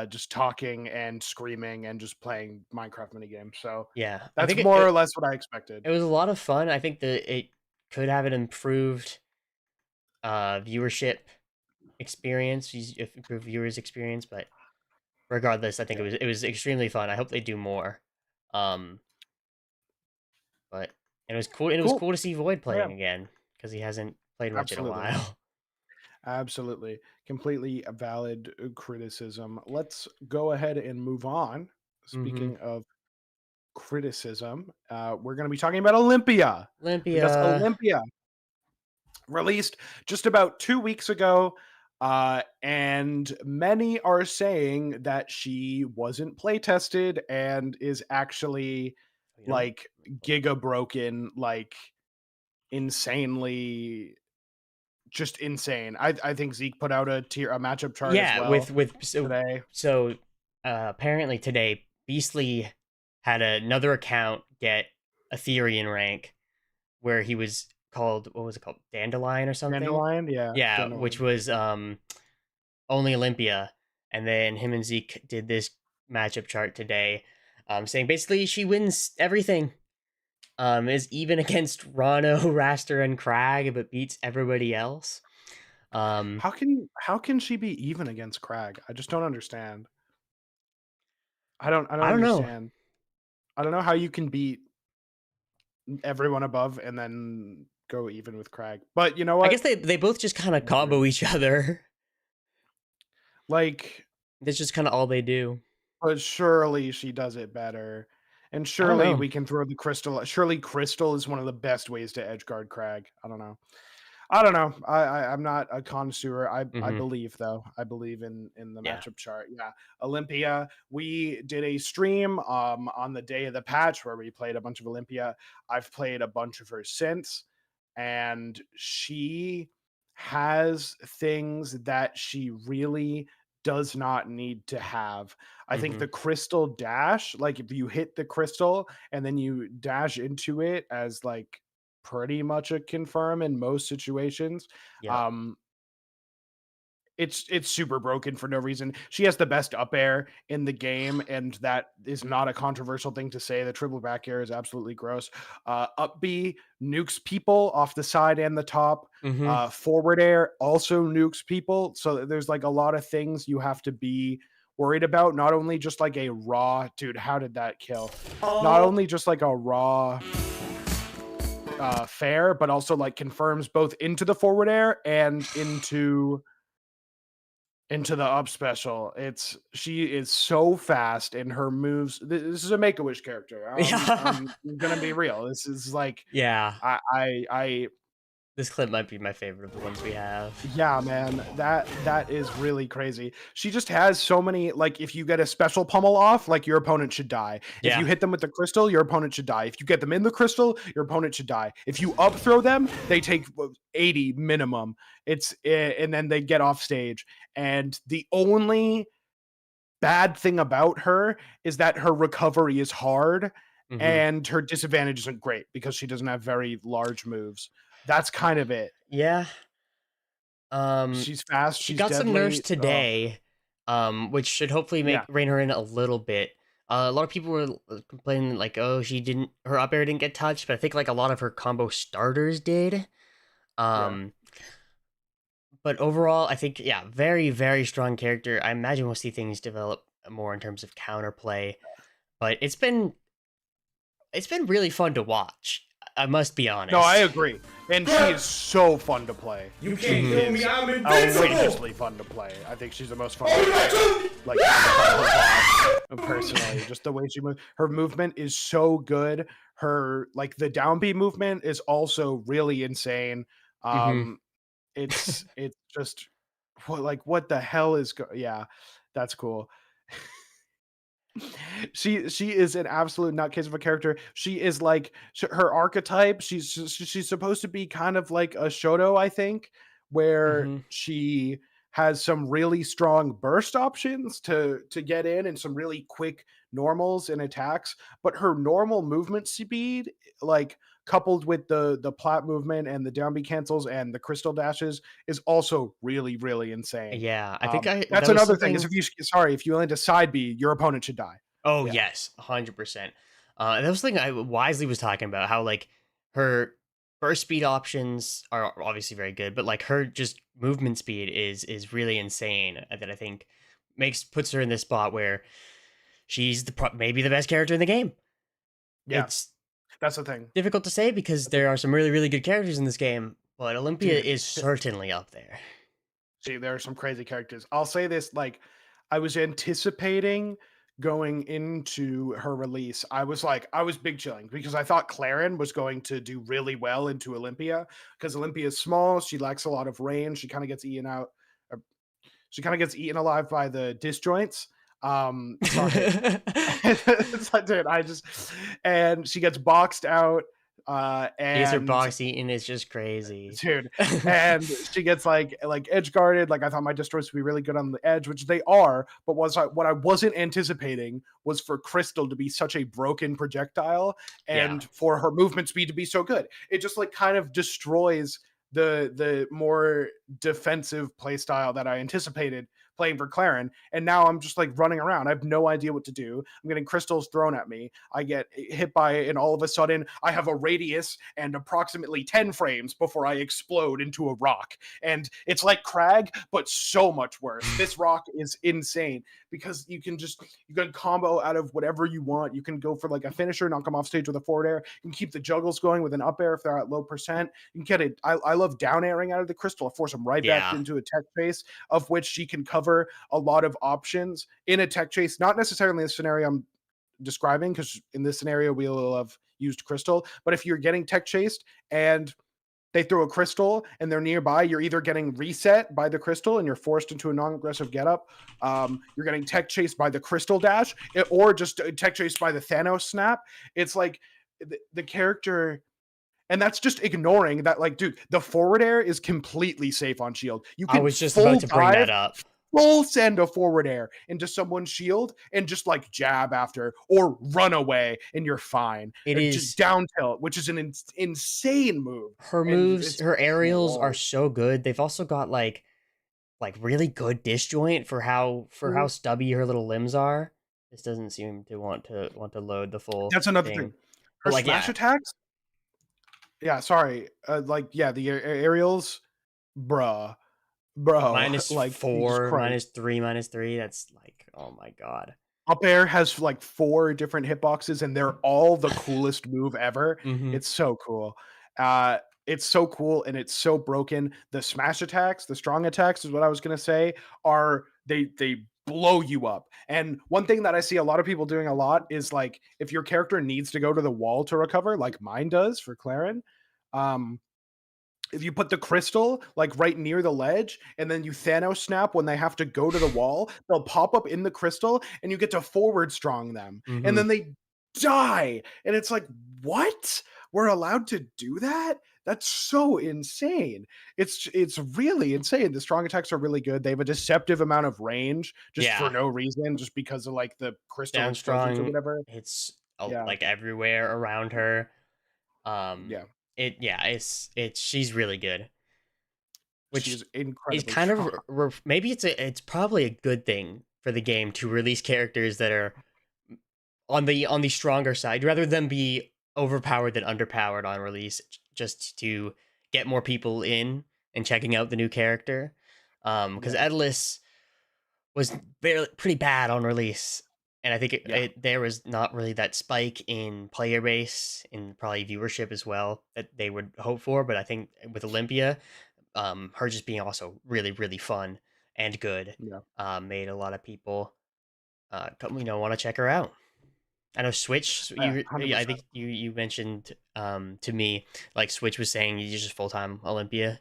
just talking and screaming and just playing Minecraft minigames. So Yeah, I that's think more or less what I expected. it was a lot of fun. I think that it could have an improved viewership experience, improved viewers experience, but regardless, I think Yeah. it was extremely fun. I hope they do more. Um, but it was cool. And it was Cool. cool to see Void Yeah, playing again because he hasn't played much in a absolutely. while. Absolutely. Completely a valid criticism. Let's go ahead and move on. Mm-hmm. Speaking of criticism, we're going to be talking about Olympia because Olympia. Olympia released just about 2 weeks ago. And many are saying that she wasn't play tested and is actually You know? like giga broken, like insanely just insane. I think Zeke put out a matchup chart as Yeah, well with so today. so apparently today Beastly had another account get Ethereum rank where he was called, what was it called, Dandelion or something. Dandelion, yeah, Yeah, which Dandelion. was only Olympia, and then him and Zeke did this matchup chart today, saying basically she wins everything. Is even against Rano, Raster, and Crag, but beats everybody else. Um, How can she be even against Crag? I just don't understand. I don't I don't know. understand. I don't know how you can beat everyone above and then go even with Crag. But you know I guess what? they both just kind of Whatever. combo each other. Like, That's just kind of all they do. but surely she does it better. And I don't surely know. we can throw the crystal. Surely crystal is one of the best ways to edge guard Crag. I don't know. I don't know. I'm not a connoisseur. I Hmm. believe though. I believe in the Yeah. matchup chart. Yeah, Olympia. We did a stream on the day of the patch where we played a bunch of Olympia. I've played a bunch of her since, and she has things that she really does not need to have. I think Hmm. the crystal dash, like if you hit the crystal and then you dash into it as like pretty much a confirm in most situations. Yep. Um, it's super broken for no reason. She has the best up air in the game, and that is not a controversial thing to say. The triple back air is absolutely gross. Up B nukes people off the side and the top. Hmm. Forward air also nukes people. So there's like a lot of things you have to be worried about. Not only just like a raw dude, how did that kill? Not only just like a raw fair, but also like confirms both into the forward air and into the up special. She is so fast in her moves. This is a Make a Wish character. Yeah. I'm gonna be real. This is like Yeah. I This clip might be my favorite of the ones we have. yeah, man, that is really crazy. She just has so many, like if you get a special pummel off, like your opponent should die. If you Yeah. hit them with the crystal, your opponent should die. If you get them in the crystal, your opponent should die. If you up throw them, they take 80 minimum. And then they get off stage. And the only bad thing about her is that her recovery is hard Hmm. and her disadvantage isn't great because she doesn't have very large moves. That's kind of it. Yeah. She's fast, She she's got some nerfs deadly. Oh, today, which should hopefully yeah, make rein her in a little bit. A lot of people were complaining like, oh, her up air didn't get touched, but I think like a lot of her combo starters did. yeah. Um, but overall, I think yeah, very very strong character. I imagine we'll see things develop more in terms of counterplay, but it's been really fun to watch. I must be No, I honest. agree. And she is so fun to play. You She can't kill me, is I'm invincible! outrageously fun to play. I think she's the most fun to play. Like her boss, personally. Just the way she moves. Her movement is so good. Her like the down B movement is also really insane. Hmm. Um it's just what the hell is yeah, that's cool. She is an absolute nutcase of a character. She is like her archetype. She's supposed to be kind of like a Shoto, I think, where Hmm. she has some really strong burst options to get in and some really quick normals and attacks, but her normal movement speed, like coupled with the plat movement and the down B cancels and the crystal dashes, is also really insane. Yeah, I think I That's that was another thing is something. if you land a side B, your opponent should die. Oh Yeah. yes, 100%. And that was the thing I wisely was talking about how like her burst speed options are obviously very good, but like her just movement speed is really insane. That I think puts her in this spot where she's maybe the best character in the game. Yeah, It's that's the thing. difficult to say because there are some really, really good characters in this game, but Olympia Dude, is certainly up there. see, there are some crazy characters. I'll say this, like, I was anticipating going into her release. I was big chilling because I thought Claren was going to do really well into Olympia because Olympia is small. She lacks a lot of range. She kind of gets eaten out. Or she kind of gets eaten alive by the disjoints. Sorry. It's like, dude, and she gets boxed out. These are And box eating is just crazy. dude, and she gets like edge guarded. Like I thought my destroyers would be really good on the edge, which they are. But what I wasn't anticipating was for Crystal to be such a broken projectile and Yeah. for her movement speed to be so good. It just like kind of destroys the more defensive play style that I anticipated playing for Claren. And now I'm just like running around. I have no idea what to do. I'm getting crystals thrown at me. I get hit by it, and all of a sudden I have a radius and approximately 10 frames before I explode into a rock. And it's like Crag, but so much worse. This rock is insane because you can combo out of whatever you want. You can go for like a finisher, knock them off stage with a forward air. You can keep the juggles going with an up air if they're at low percent. You can get it. I love down airing out of the crystal, force them right back into a tech chase, of which she can cover a lot of options in a tech chase. Not necessarily in the scenario I'm describing, because in this scenario we will have used crystal. But if you're getting tech chased and they throw a crystal and they're nearby, you're either getting reset by the crystal and you're forced into a non-aggressive getup. You're getting tech chased by the crystal dash, or just tech chased by the Thanos snap. It's like the character, and that's just ignoring that, like, dude, the forward air is completely safe on shield. You I can was just full about to bring dive, that up. full send a forward air into someone's shield and just like jab after, or run away and you're fine. It Or is just down tilt, which is an insane move. her And moves, it's her aerials are whoa. so good. They've also got like really good disjoint for how stubby her little limbs are. This doesn't seem to want to load the full That's another thing. thing. Her But like smash yeah, attacks, yeah, sorry. The aerials, bruh, bro, like Jesus -4, Christ. -3, -3. That's like, oh my god. Up air has like 4 different hitboxes and they're all the coolest move ever. Mhm. It's so cool. It's so cool and it's so broken. The smash attacks, the strong attacks is what I was gonna say, are they blow you up. And one thing that I see a lot of people doing a lot is like if your character needs to go to the wall to recover, like mine does for Claren, um, if you put the crystal like right near the ledge and then you Thanos snap when they have to go to the wall, they'll pop up in the crystal and you get to forward strong them. And Mhm. then they die. And it's like, what? We're allowed to do that? That's so insane. It's really insane. The strong attacks are really good. They have a deceptive amount of range just for Yeah. no reason, just because of like the crystal Down explosions or strong. whatever. It's Yeah. like everywhere around her. Yeah. It's she's really good, She which is is incredibly kind of strong. maybe it's probably a good thing for the game to release characters that are on the stronger side rather than be overpowered than underpowered on release, just to get more people in and checking out the new character. Because Yeah. Edalus was pretty bad on release, and I think Yeah. there was not really that spike in player base and probably viewership as well that they would hope for. But I think with Olympia, her just being also really really fun and good, Yeah. made a lot of people want to check her out. I know Switch. Yeah, I 100%. think you mentioned to me like Switch was saying you just full time Olympia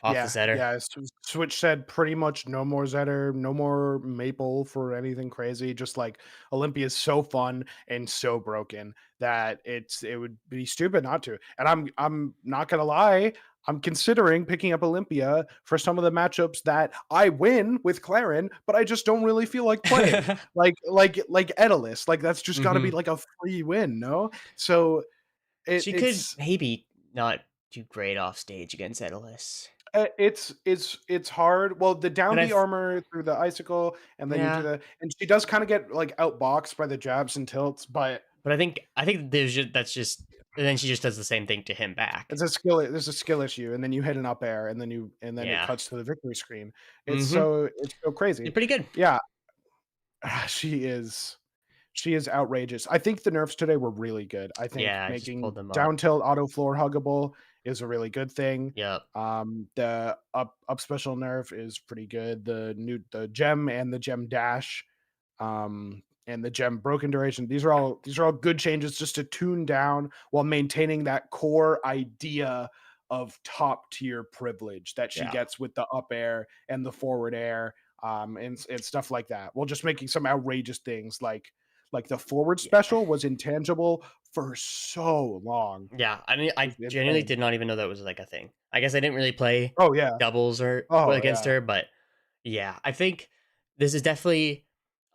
off the Yeah, setter. yeah. Switch said pretty much no more Zetter, no more Maple for anything crazy. Just like Olympia is so fun and so broken that it would be stupid not to. And I'm not gonna lie, I'm considering picking up Olympia for some of the matchups that I win with Claren, but I just don't really feel like playing. Like Edalus. Like that's just got to be Hmm. like a free win, no? So She could it's maybe not do great off stage against Edalus, it's hard. Well, the but down B I've armor through the icicle, and then you do yeah, the, and she does kind of get like outboxed by the jabs and tilts, but but I think that's just and then she just does the same thing to him back. it's a skill. There's a skill issue, and then you hit an up air, and then it Yeah. cuts to the victory screen. Mm-hmm. It's so She's crazy. pretty good. Yeah, She is outrageous. I think the nerfs today were really good. I think Yeah, I just making pulled them up. down tilt auto floor huggable is a really good thing. Yep. The up special nerf is pretty good. The gem and the gem dash, and the gem broken duration. These are all good changes just to tune down while maintaining that core idea of top tier privilege that she Yeah. gets with the up air and the forward air, and stuff like that. While just making some outrageous things like the forward Yeah. special was intangible for so long. Yeah. I mean, It I was genuinely insane. did not even know that was like a thing. I guess I didn't really play Oh yeah. doubles or Oh against yeah. her, but yeah, I think this is definitely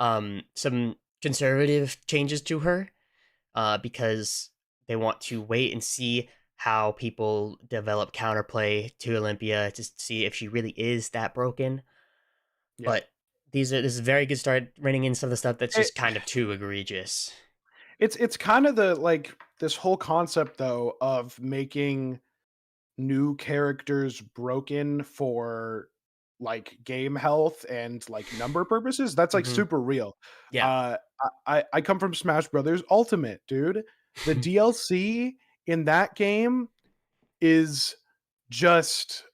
some conservative changes to her because they want to wait and see how people develop counterplay to Olympia to see if she really is that broken. Yeah. But this is a very good start running in some of the stuff that's It, just kind of too egregious. it's kind of the like this whole concept though of making new characters broken for like game health and like number purposes. That's like Hmm. super real. Yeah. I come from Smash Brothers Ultimate, dude. The DLC in that game is just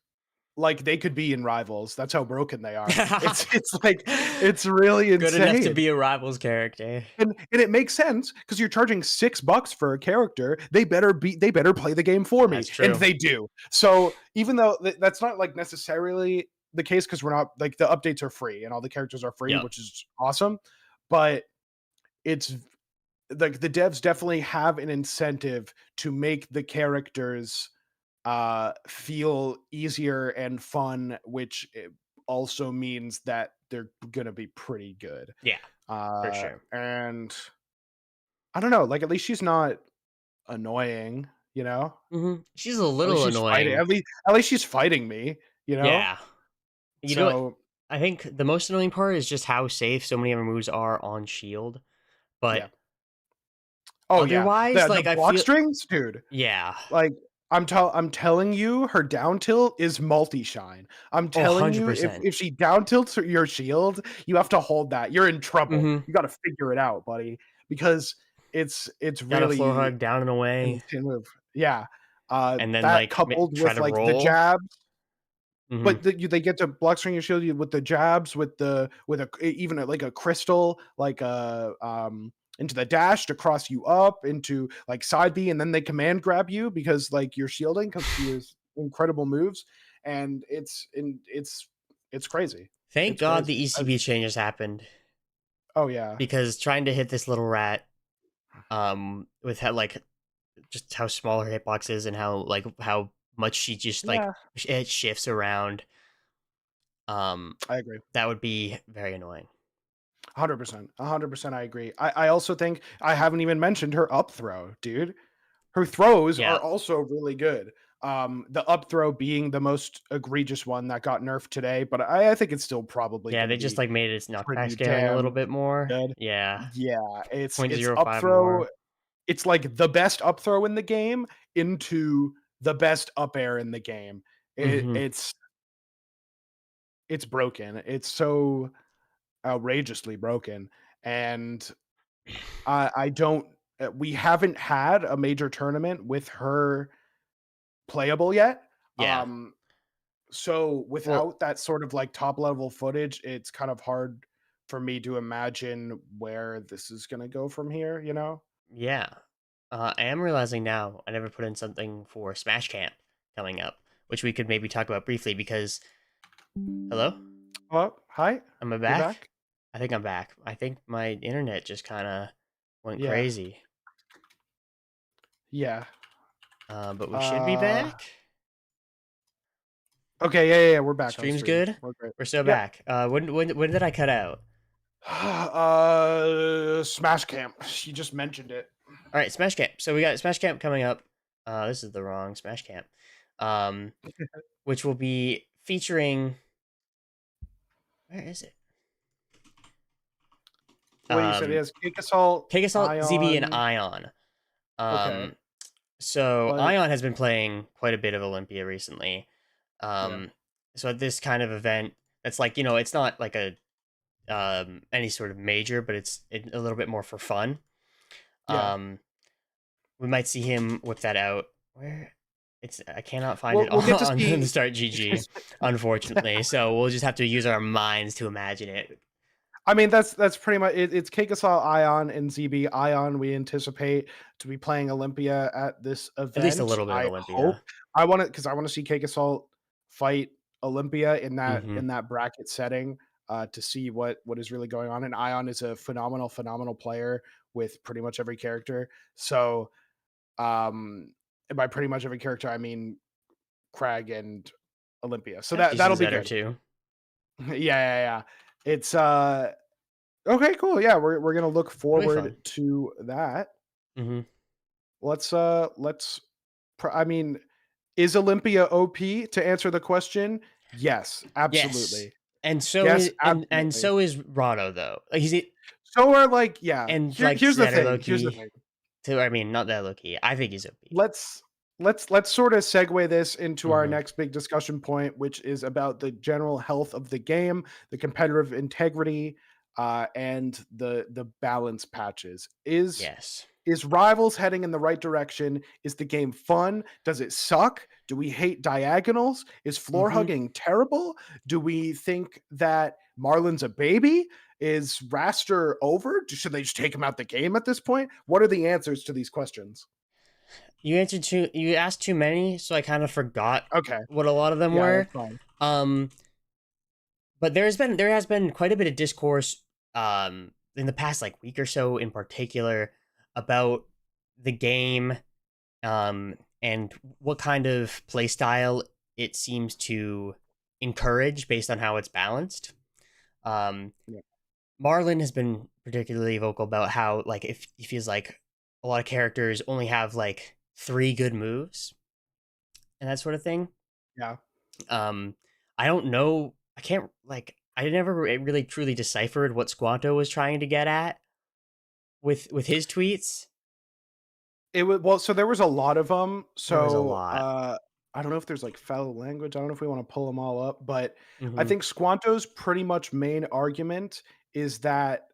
like they could be in Rivals. That's how broken they are. It's like it's really Good enough to insane. be a Rivals character. And it makes sense because you're charging $6 for a character. They better play the game for me. That's And true. they do. So even though that's not like necessarily the case, because we're not like the updates are free and all the characters are free, Yep. which is awesome. But it's like the devs definitely have an incentive to make the characters feel easier and fun, which also means that they're gonna be pretty good. Yeah, for sure. And I don't know, like at least she's not annoying, you know? She's a At least little she's fighting. annoying. At least she's fighting me, you know? Yeah. You know what? So I think the most annoying part is just how safe so many of her moves are on shield. yeah. But Oh yeah. otherwise, The like I block feel strings, dude. yeah. Like I'm telling you, her down tilt is multi shine. I'm Oh, telling you, if 100%. if she down tilts your shield, you have to hold that. You're in trouble. Mm-hmm. You got to figure it out, buddy, because it's Got a floor really hug down and an away. insane move. Yeah, And then that like coupled try with to like the roll. jabs, Mm-hmm. but they get to block string your shield with the jabs, with a even like a crystal, like into the dash to cross you up into like side B, and then they command grab you because like you're shielding because she has incredible moves, and it's crazy. Thank It's God crazy. the ECB changes happened Oh yeah, because trying to hit this little rat with how like just how small her hitbox is and how much she just like yeah, it shifts around I agree. that would be very annoying. 100%, 100%. I agree. I also think I haven't even mentioned her up throw, dude. Her throws are Yeah. also really good. The up throw being the most egregious one that got nerfed today, but I think it's still probably Yeah, going to they just be like made its knockback pretty scaling a little damn bit more. good. Yeah. Yeah, it's up 0.05 throw. more. It's like the best up throw in the game into the best up air in the game. It, Hmm. it's broken. It's so outrageously broken, and I don't. We haven't had a major tournament with her playable yet. Yeah. Um, so Well, without that sort of like top level footage, it's kind of hard for me to imagine where this is going to go from here, you know? yeah. I am realizing now I never put in something for Smash Camp coming up, which we could maybe talk about briefly because hello? Oh, hi. Am I You're back? back? I think I'm back. I think my internet just kind of went Yeah. crazy. Yeah. But we should be Uh back. okay, yeah, we're back on Stream's stream. good. We're great. We're still Yep. back. When did I cut out? Smash Camp. You just mentioned it. All right, Smash Camp. So we got Smash Camp coming up. This is the wrong Smash Camp. Which will be featuring. Where is it? What you said is Cake Assault, Cake Assault, ZB, and Ion. Ion. Okay. So But Ion has been playing quite a bit of Olympia recently. yeah. So at this kind of event, it's like it's not like a any sort of major, but it's a little bit more for fun. Yeah. Um, we might see him whip that out. Where it's I cannot find it We'll get to on the see. start GG, unfortunately. So we'll just have to use our minds to imagine it. I mean, that's pretty much it. It's Kakasal, Ion, and ZB. Ion, we anticipate to be playing Olympia at this At least a event. little bit of I hope Olympia. I want to because I want to see Kakasal fight Olympia Hmm. in that bracket setting to see what is really going on. And Ion is a phenomenal player with pretty much every character. So, and by pretty much every character, I mean Crag and Olympia. So He's a that'll be Zetter good. too. Yeah. It's okay, cool. Yeah, we're gonna look It'll be forward fun. to that. Hmm. Let's. I mean, is Olympia OP? To answer the question, yes, Yes, absolutely. and so Yes, is and absolutely. so is Rado though. Like So are like, yeah. and like Here's the Zetter thing. Here's the Loki thing. too. I mean, not that Loki. I think he's OP. Let's let's sort of segue this into our Hmm. next big discussion point, which is about the general health of the game, the competitive integrity, and the balance patches. Yes. Is Rivals heading in the right direction? Is the game fun? Does it suck? Do we hate diagonals? Is floor Hmm. hugging terrible? Do we think that Marlon's a baby? Is Raster over? Should they just take him out the game at this point? What are the answers to these questions? You asked too many, so I kind of forgot Okay. what a lot of them Yeah, were. that's fine. Um, but there has been quite a bit of discourse in the past like week or so in particular about the game and what kind of play style it seems to encourage based on how it's balanced. Um, Yeah. Marlon has been particularly vocal about how like if he feels like a lot of characters only have like three good moves and that sort of thing. Yeah. Um, I don't know. I can't like. I never really truly deciphered what Squanto was trying to get at with his tweets. It was well, so there was a lot of them. There was a So lot. I don't know if there's like foul language. I don't know if we want to pull them all up, but I Hmm. think Squanto's pretty much main argument is that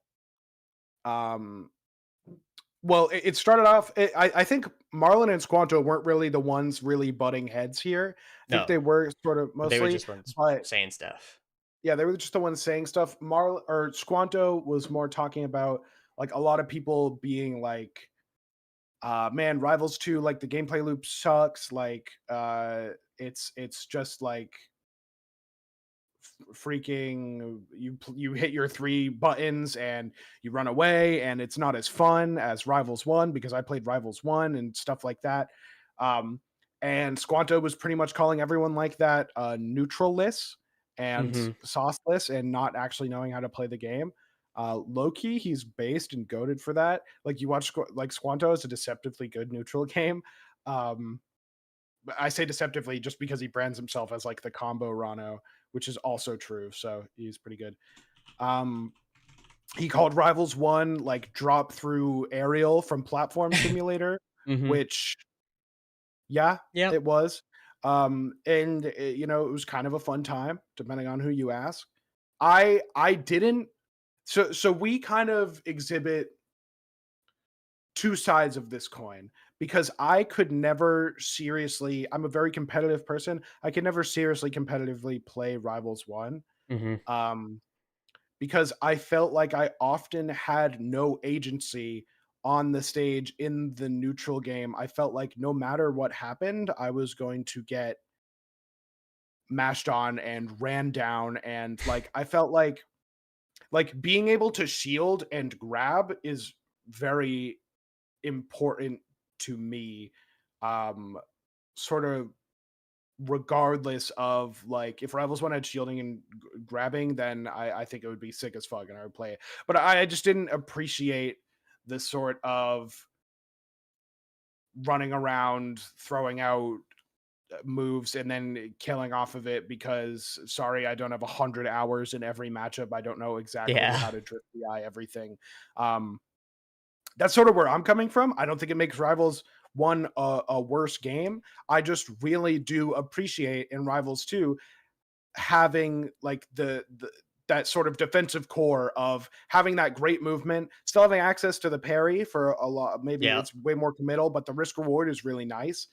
um well, it started off. I think Marlon and Squanto weren't really the ones really butting heads here. I think No, they were sort of but they were mostly, just ones but saying stuff. yeah, they were just the ones saying stuff. Marlon or Squanto was more talking about like a lot of people being like, man, Rivals 2, like the gameplay loop sucks. Like, it's just like freaking you hit your three buttons and you run away and it's not as fun as Rivals 1 because I played Rivals 1 and stuff like that. um and Squanto was pretty much calling everyone like that neutralless and Hmm. sauceless and not actually knowing how to play the game. Low-key, he's based and goaded for that. Like you watch like Squanto is a deceptively good neutral game. um I say deceptively just because he brands himself as like the combo Rano, which is also true. So he's pretty good. Um, he called Rivals 1 like drop through aerial from Platform Simulator, Hmm. which yeah, Yep. it was. And you know, it was kind of a fun time depending on who you ask. I didn't so we kind of exhibit two sides of this coin because I could never seriously, I'm a very competitive person. I could never seriously competitively play Rivals 1 Hmm. um, because I felt like I often had no agency on the stage in the neutral game. I felt like no matter what happened, I was going to get mashed on and ran down. And like, I felt like being able to shield and grab is very important to me, um sort of regardless of like if Rivals 1 had shielding and grabbing, then I think it would be sick as fuck and I would play it. But I just didn't appreciate the sort of running around throwing out moves and then killing off of it because sorry, I don't have 100 hours in every matchup. I don't know exactly Yeah. how to drift the eye everything. um that's sort of where I'm coming from. I don't think it makes Rivals 1 a worse game. I just really do appreciate in Rivals 2 having like that sort of defensive core of having that great movement, still having access to the parry for a lot. Maybe Yeah. it's way more committal, but the risk reward is really nice.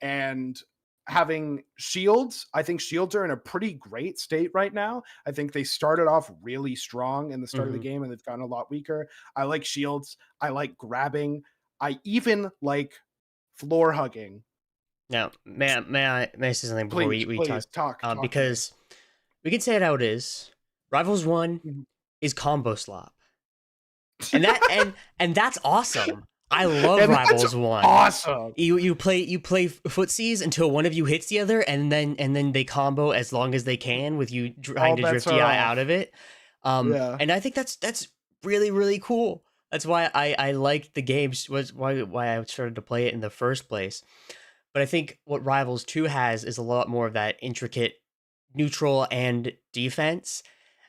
And having shields, I think shields are in a pretty great state right now. I think they started off really strong in the start of the Hmm. game and they've gotten a lot weaker. I like shields. I like grabbing. I even like floor hugging. Now, may I say something before Please, we please talk? talk to me. Because we can say it how it is. Rivals One Mhm. is combo slop, and that's awesome. I love And that's Rivals One. awesome. You play footsies until one of you hits the other, and then they combo as long as they can with you trying All to bets drift the are eye out off. of it. Yeah. And I think that's really really cool. That's why I liked the games. Was why I started to play it in the first place. But I think what Rivals 2 has is a lot more of that intricate neutral and defense.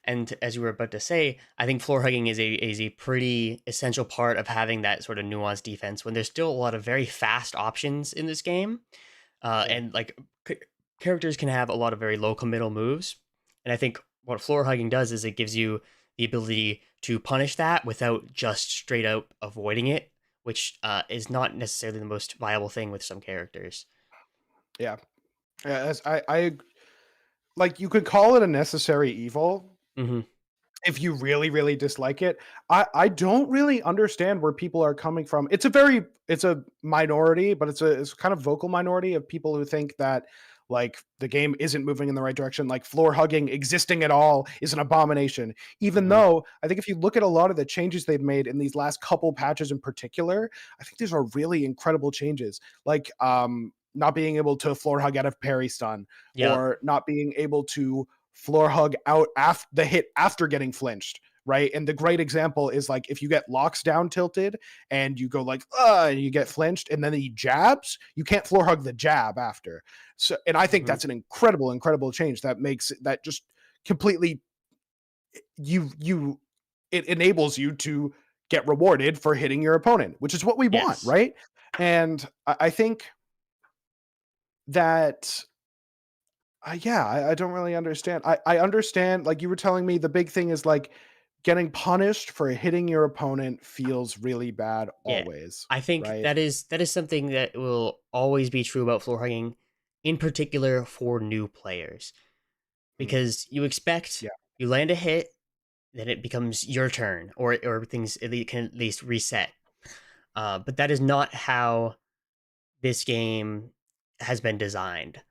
And as you were about to say, I think floor hugging is a pretty essential part of having that sort of nuanced defense when there's still a lot of very fast options in this game. Yeah. And like characters can have a lot of very low committal moves. And I think what floor hugging does is it gives you the ability to punish that without just straight out avoiding it, which is not necessarily the most viable thing with some characters. Yeah. Yeah, as I like you could call it a necessary evil Hmm. if you really really dislike it. I don't really understand where people are coming from. It's a minority, but it's kind of vocal minority of people who think that like the game isn't moving in the right direction, like floor hugging existing at all is an abomination. Even Hmm. though I think if you look at a lot of the changes they've made in these last couple patches in particular, I think these are really incredible changes. Like not being able to floor hug out of parry stun, Yep. or not being able to floor hug out after the hit after getting flinched, right? And the great example is like if you get locks down tilted and you go like and you get flinched and then he jabs, you can't floor hug the jab after. So and I think Hmm. that's an incredible change that makes that just completely you it enables you to get rewarded for hitting your opponent, which is what we want, Yes. right? And I think that yeah, I don't really understand. I understand, like you were telling me, the big thing is like getting punished for hitting your opponent feels really bad Yeah. always, I think right? that is something that will always be true about floor hugging, in particular for new players, Mm, because yeah, you land a hit, then it becomes your turn, or things can at least reset. But that is not how this game has been designed.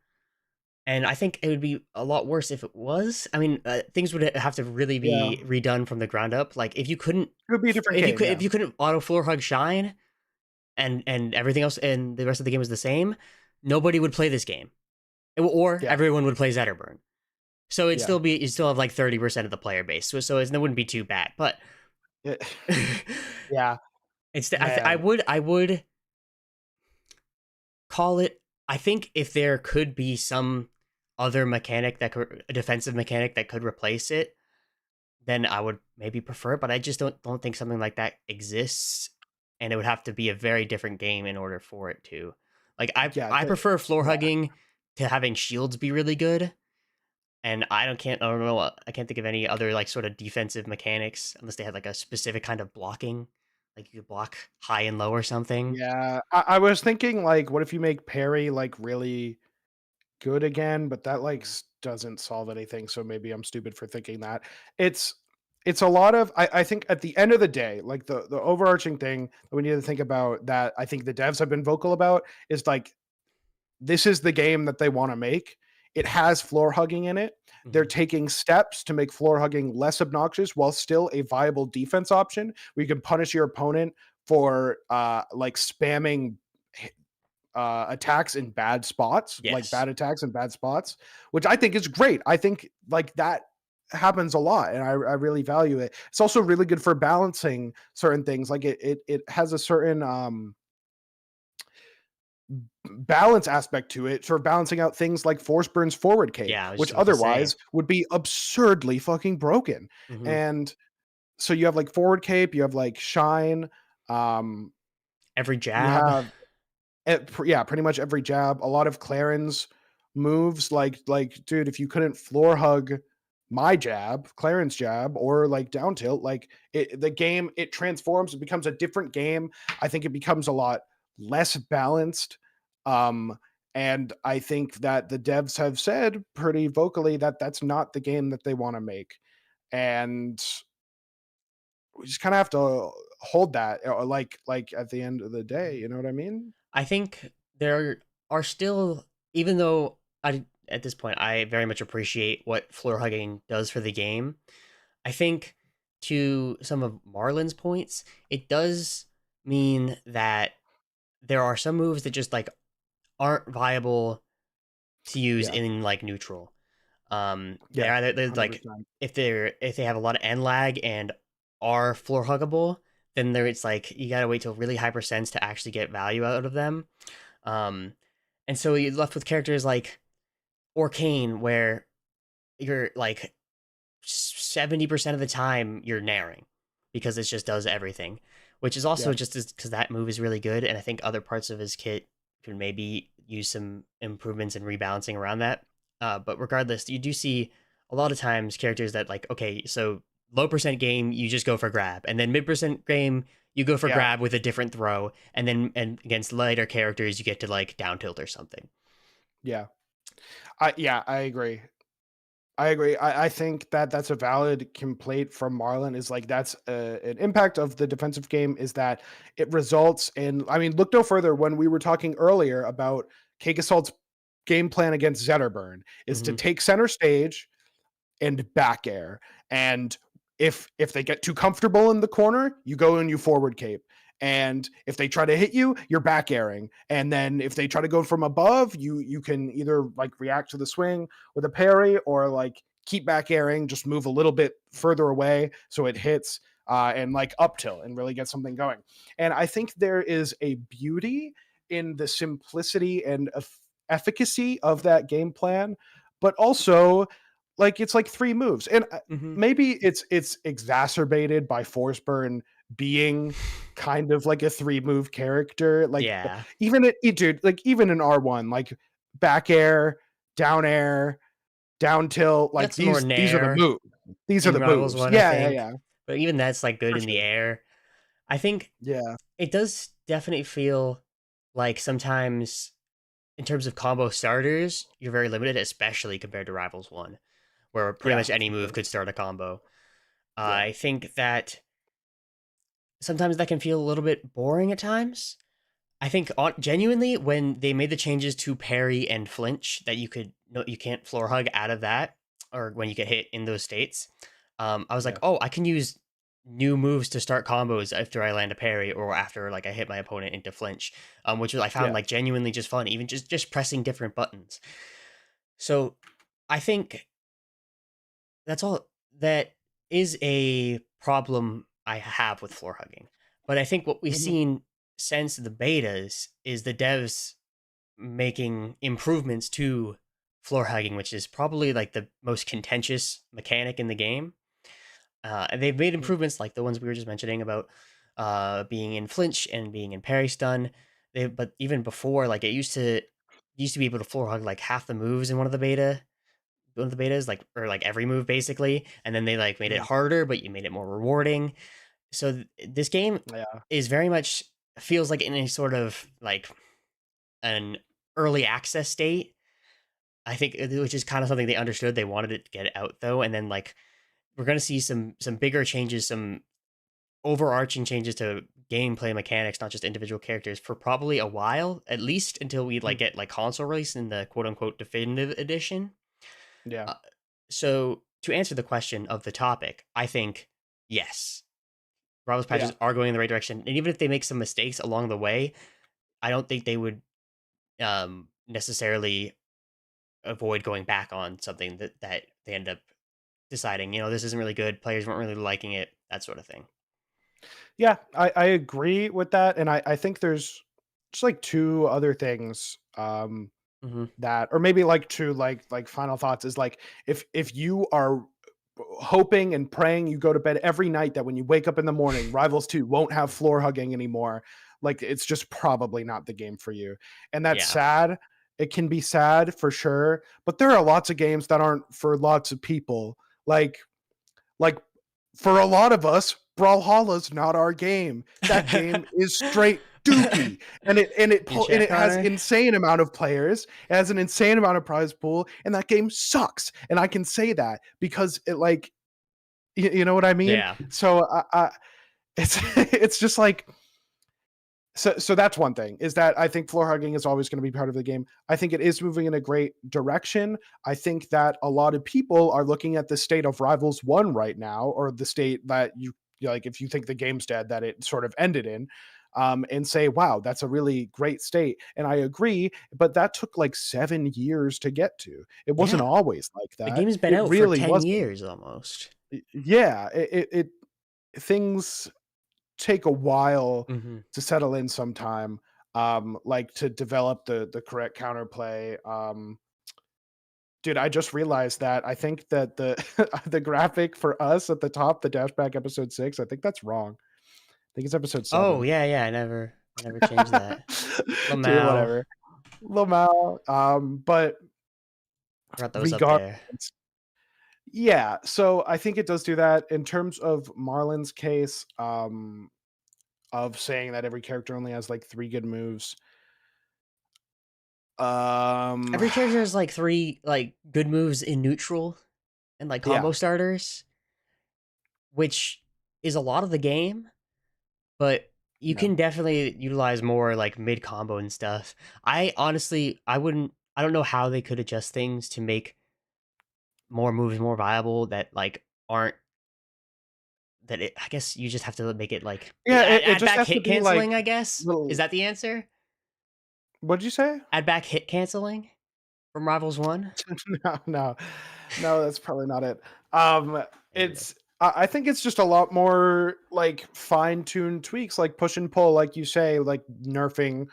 And I think it would be a lot worse if it was. I mean, things would have to really yeah. be redone from the ground up. Like if you couldn't, It would be a different game, yeah, if you couldn't auto floor hug shine, and everything else and the rest of the game was the same, nobody would play this game, or yeah, everyone would play Zetterburn. So it'd yeah. still be you still have like 30% of the player base. It wouldn't be too bad. But It, yeah, man. I would call it. I think if there could be some other mechanic a defensive mechanic that could replace it, then I would maybe prefer it. But I just don't think something like that exists, and it would have to be a very different game in order for it to. Like Yeah, I prefer floor yeah. hugging to having shields be really good, and I don't know I can't think of any other like sort of defensive mechanics unless they had like a specific kind of blocking, like you could block high and low or something. Yeah. I was thinking like, what if you make parry like really good again, but that like doesn't solve anything. So maybe I'm stupid for thinking that. It's it's a lot of I think at the end of the day, like the overarching thing that we need to think about that I think the devs have been vocal about is like this is the game that they want to make. It has floor hugging in it. They're Mhm. taking steps to make floor hugging less obnoxious while still a viable defense option where you can punish your opponent for like spamming attacks in bad spots, like Yes. bad attacks in bad spots, which I think is great. I think like that happens a lot and I really value it. It's also really good for balancing certain things. Like it has a certain balance aspect to it for balancing out things like force burns forward cape, Yeah, I was which just about to say. otherwise would be absurdly fucking broken. Mhm. And so you have like forward cape, you have like shine, um, Every you jab. have yeah, pretty much every jab. A lot of Clarence moves, like, dude, if you couldn't floor hug my jab, Clarence jab, or like down tilt, like the game, it transforms, it becomes a different game. I think it becomes a lot less balanced. Um, and I think that the devs have said pretty vocally that that's not the game that they want to make. And we just kind of have to hold that, like at the end of the day, you know what I mean? I think there are still, even though at this point I very much appreciate what floor hugging does for the game. I think to some of Marlon's points, it does mean that there are some moves that just like aren't viable to use Yeah. in like neutral. Yeah. They're like 100%. if they have a lot of end lag and are floor huggable, then there it's like you gotta wait till really high percents to actually get value out of them. Um, and so you're left with characters like Orcane, where you're like 70% of the time you're naring because it just does everything, which is also Yeah. just because that move is really good. And I think other parts of his kit could maybe use some improvements and rebalancing around that. But regardless, you do see a lot of times characters that like, okay, so low percent game, you just go for grab. And then mid percent game, you go for Yeah. grab with a different throw. And against lighter characters, you get to like down tilt or something. Yeah. I agree. I agree. I think that that's a valid complaint from Marlon, is like that's an impact of the defensive game, is that it results in, I mean, look no further when we were talking earlier about Cake Assault's game plan against Zetterburn is to Mm-hmm. take center stage and back air. And if they get too comfortable in the corner, you go and you forward cape. And if they try to hit you, you're back airing. And then if they try to go from above, you can either like react to the swing with a parry, or like keep back airing, just move a little bit further away so it hits, and like up tilt and really get something going. And I think there is a beauty in the simplicity and efficacy of that game plan, but also like it's like three moves. And Mm-hmm. maybe it's exacerbated by Forsburn being kind of like a three move character. Like Yeah. even dude, like even in R1, like back air, down tilt, like That's more these are the nair moves. These are in the Rivals moves. one, I Yeah, yeah, think. yeah. But even that's like good For in the sure. air. I think Yeah. it does definitely feel like sometimes in terms of combo starters, you're very limited, especially compared to Rivals 1, where pretty Yeah, much any for move sure. could start a combo. Yeah. I think that sometimes that can feel a little bit boring at times. I think genuinely when they made the changes to parry and flinch, that you could no, you can't floor hug out of that, or when you get hit in those states. I was like, Yeah. oh, I can use new moves to start combos after I land a parry or after like I hit my opponent into flinch, which I found Yeah. like genuinely just fun, even just pressing different buttons. So I think that's all that is a problem I have with floor hugging. But I think what we've Mhm. seen since the betas is the devs making improvements to floor hugging, which is probably like the most contentious mechanic in the game. And they've made Mhm. improvements like the ones we were just mentioning about being in flinch and being in parry stun. But even before, like it used to be able to floor hug like half the moves in one of the betas, like or like every move basically, and then they like made it Mhm. harder, but you made it more rewarding. So this game Yeah. is very much feels like in a sort of like an early access state. I think which is kind of something they understood. They wanted it to get out though, and then like we're gonna see some bigger changes, some overarching changes to gameplay mechanics, not just individual characters, for probably a while, at least until we like Mhm. get like console release in the quote unquote definitive edition. Yeah. Uh, so to answer the question of the topic, I think yes, Rivals Yeah. patches are going in the right direction, and even if they make some mistakes along the way, I don't think they would necessarily avoid going back on something that they end up deciding, you know, this isn't really good. Players weren't really liking it, that sort of thing. Yeah, I agree with that. And I think there's just like two other things, Hmm. that, or maybe like two like final thoughts, is like if you are hoping and praying, you go to bed every night that when you wake up in the morning Rivals 2 won't have floor hugging anymore, like it's just probably not the game for you. And that's Yeah. sad. It can be sad for sure, but there are lots of games that aren't for lots of people. Like for a lot of us, Brawlhalla's not our game. That game is straight dookie, and it has Connor? insane amount of players. It has an insane amount of prize pool, and that game sucks. And I can say that because it like, you know what I mean. Yeah. So it's just like. So that's one thing, is that I think floor hugging is always going to be part of the game. I think it is moving in a great direction. I think that a lot of people are looking at the state of Rivals 1 right now, or the state that you like, if you think the game's dead, that it sort of ended in, and say, wow, that's a really great state. And I agree, but that took like 7 years to get to. It wasn't Yeah. always like The that. game's been It out for really 10 wasn't. years almost. Yeah, it things take a while Mm-hmm. to settle in sometime, like to develop the correct counterplay. Dude, I just realized that I think that the the graphic for us at the top, the DashBack episode 6, I think that's wrong. I think it's episode Oh 7. yeah, yeah. I never changed that. Dude, Lamau. whatever. Lamau. But Got those up regardless, there. yeah, so I think it does do that. In terms of Marlon's case, of saying that every character only has like 3 good moves. Every character has like 3 like good moves in neutral and like Yeah, combo starters, which is a lot of the game, but you yeah. can definitely utilize more like mid combo and stuff. I honestly, I don't know how they could adjust things to make more moves more viable that like aren't I guess you just have to make it like Yeah, it add just back has to hit be like canceling, I guess. Is little. that the answer? What'd you say? Add back hit canceling from Rivals 1? No, no, no, that's probably not it. Um, Maybe though. I think it's just a lot more like fine-tuned tweaks, like push and pull, like you say, like nerfing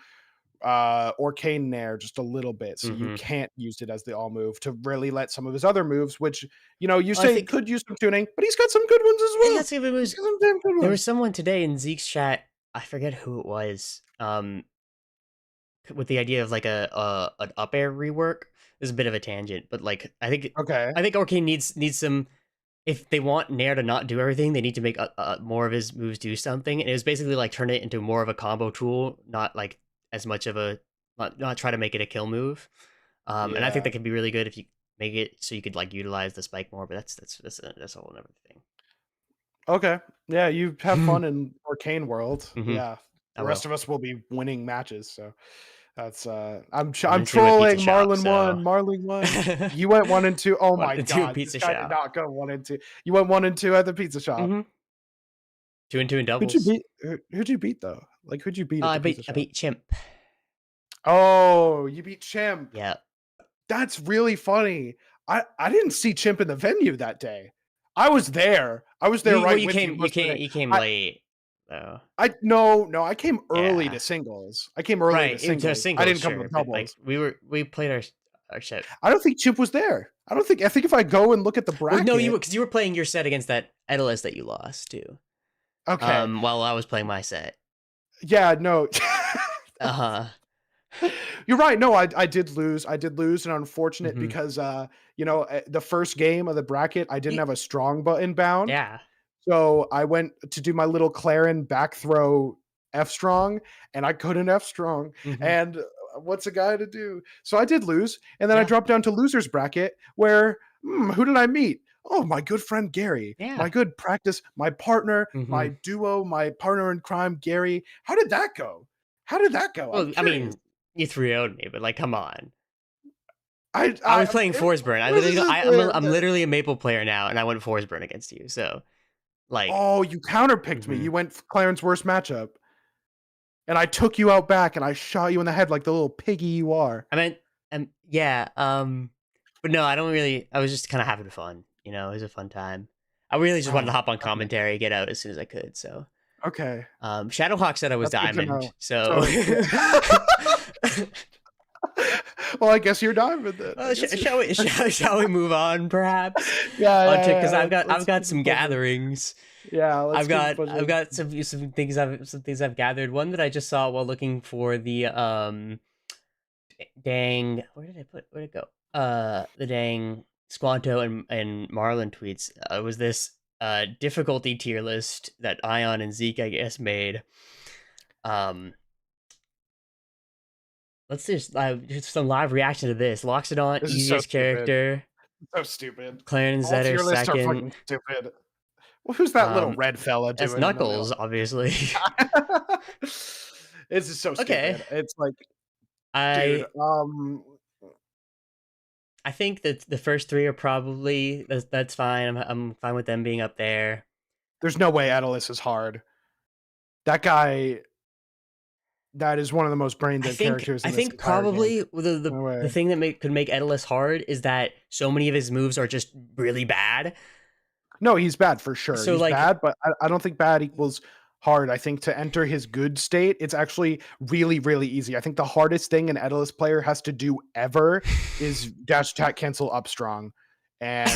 Arcane Nair just a little bit, so you Mhm. can't use it as the all move to really let some of his other moves, which you I say think could use some tuning, but he's got some good ones as he well. got some good He's moves. got some damn good There was ones. someone today in Zeke's chat, I forget who it was, with the idea of like an up air rework. This is a bit of a tangent, but like Okay. I think Arcane needs some. If they want Nair to not do everything, they need to make more of his moves do something. And it was basically like turn it into more of a combo tool, not like as much of a not try to make it a kill move. And I think Yeah. that could be really good if you make it so you could like utilize the spike more. But that's a whole other Okay. Yeah, you have thing. fun in Arcane World. Hmm. Yeah. I The rest will. of us will be winning matches, so that's I I'm went to a pizza trolling. shop, Marlon so won. Marlon won. You went 1 and 2. Oh my went to a god. This pizza guy did shop. not go 1 and 2. You went 1 and 2 at the pizza shop. Mm-hmm. 2 and 2 in Who'd you doubles. beat? Who'd you beat though? Like who'd you beat at the pizza I shop? beat Chimp. Oh, you beat Chimp. Yeah. That's really funny. I didn't see Chimp in the venue that day. I was there. I was there right with you. You came late though. No, I came early Yeah. to singles. I came early to Right, into a singles. I singles, didn't come to sure, but like doubles. we played our shit. I don't think Chimp was there. I think if I go and look at the Well, no, bracket. because you were playing your set against that Edalist that you lost too. Okay. While I was playing my set. Yeah, no. Uh-huh. You're right. No, I did lose. I did lose, and unfortunate Hmm. because the first game of the bracket, I didn't have a strong button bound. Yeah. So I went to do my little Clarin back throw F strong, and I couldn't F strong. Hmm. And what's a guy to do? So I did lose, and then I Yeah. dropped down to losers bracket where who did I meet? Oh, my good friend Gary, my Yeah. good practice, my partner, Hmm. my duo, my partner in crime, Gary. How did that go? How did that go? I'm Well, I curious. mean, you 3-0'd me, but like, come on. I I was playing it Forsburn. I'm literally a Maple player now, and I went Forsburn against you. So, like, Oh, you counterpicked me. mhm. You went Clarence worst matchup. And I took you out back and I shot you in the head like the little piggy you are. I meant, yeah. But no, I don't really. I was just kind of having fun. You know, it was a fun time. I really just wanted to Oh, hop on okay. commentary, get out as soon as I could. So, Okay. Shadowhawk said I was That's good to diamond. know. So, Well, I guess you're diamond then. shall we move on, perhaps? Yeah. Because I've Let's got keep some it pushing. gatherings. Yeah, let's keep it pushing. I've got some things I've gathered. One that I just saw while looking for the dang, where did it go? The dang Squanto and Marlon tweets, was this difficulty tier list that Ion and Zeke, I guess, made. Let's just some live reaction to this. Loxodon, This is so easiest stupid. character. So stupid. Clarence All Zetter, tier lists are second. fucking stupid. Well, who's that little red fella doing? That's Knuckles, obviously. This is so stupid. Okay. It's like, I dude, I think that the first three are probably that's fine. I'm fine with them being up there. there's no way Aeolus is hard. That guy, that is one of the most brain dead characters in I this think entire probably game. the thing that could make Aeolus hard is that so many of his moves are just really bad. No, he's bad for sure. So, he's like, bad, but I don't think bad equals hard. I think to enter his good state, it's actually really, really easy. I think the hardest thing an Aeolus player has to do ever is dash attack cancel up strong. And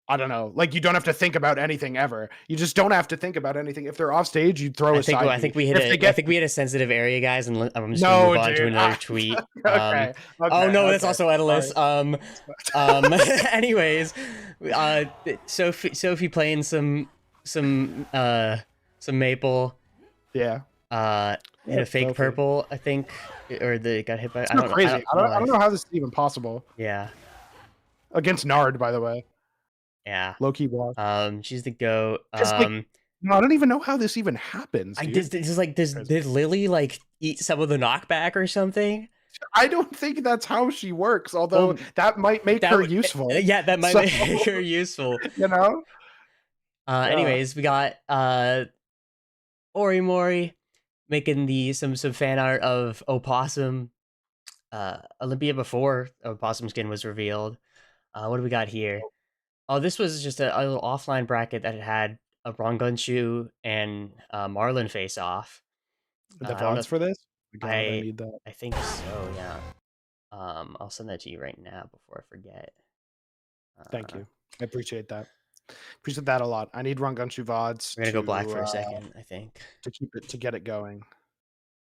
I don't know. Like, you don't have to think about anything ever. You just don't have to think about anything. If they're off stage, you throw a side. I think we hit I think we hit a sensitive area, guys, and I'm just gonna move on to another tweet. Okay. Oh no, that's also Aeolus. Anyways, Sophie playing some maple. Yeah. Hit a fake Sophie. purple, I think, or they got hit by. It's not crazy. I don't know how this is even possible. Yeah. Against Nard, by the way. Yeah. Low-key walk. She's the GOAT. No, I don't even know how this even happens. Did Lily like eat some of the knockback or something? I don't think that's how she works, although that might make her useful. Yeah, that might make her useful. You know? Anyways, we got Orimori making some fan art of Opossum. Olympia before Opossum skin was revealed. What do we got here? Oh, this was just a little offline bracket that had a Rongunshu and Marlin face off. The fonts for this? God, I need that. I think so, yeah. I'll send that to you right now before I forget. Thank you. I appreciate that. Appreciate that a lot. I need Rongunshu VODs. We're gonna go black for a second, I think. To get it going.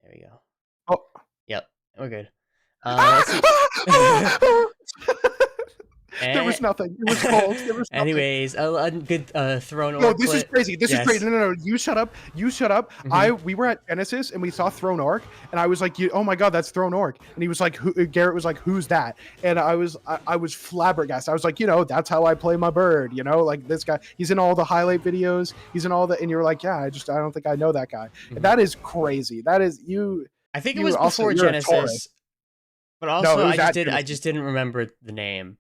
There we go. Oh. Yep, we're good. Let's see. There was nothing. It was cold. There was nothing. Anyways, a good throne. No, this is crazy. This is crazy. No. You shut up. You shut up. Mm-hmm. We were at Genesis and we saw Throne Orc, and I was like, "Oh my god, that's Throne Orc!" And he was like, Garrett was like, "Who's that?" And I was flabbergasted. I was like, that's how I play my bird. Like this guy. He's in all the highlight videos. He's in all the. And you're like, "Yeah, I don't think I know that guy." And that is crazy. That is you. I think it was before Genesis, but also I just didn't remember the name.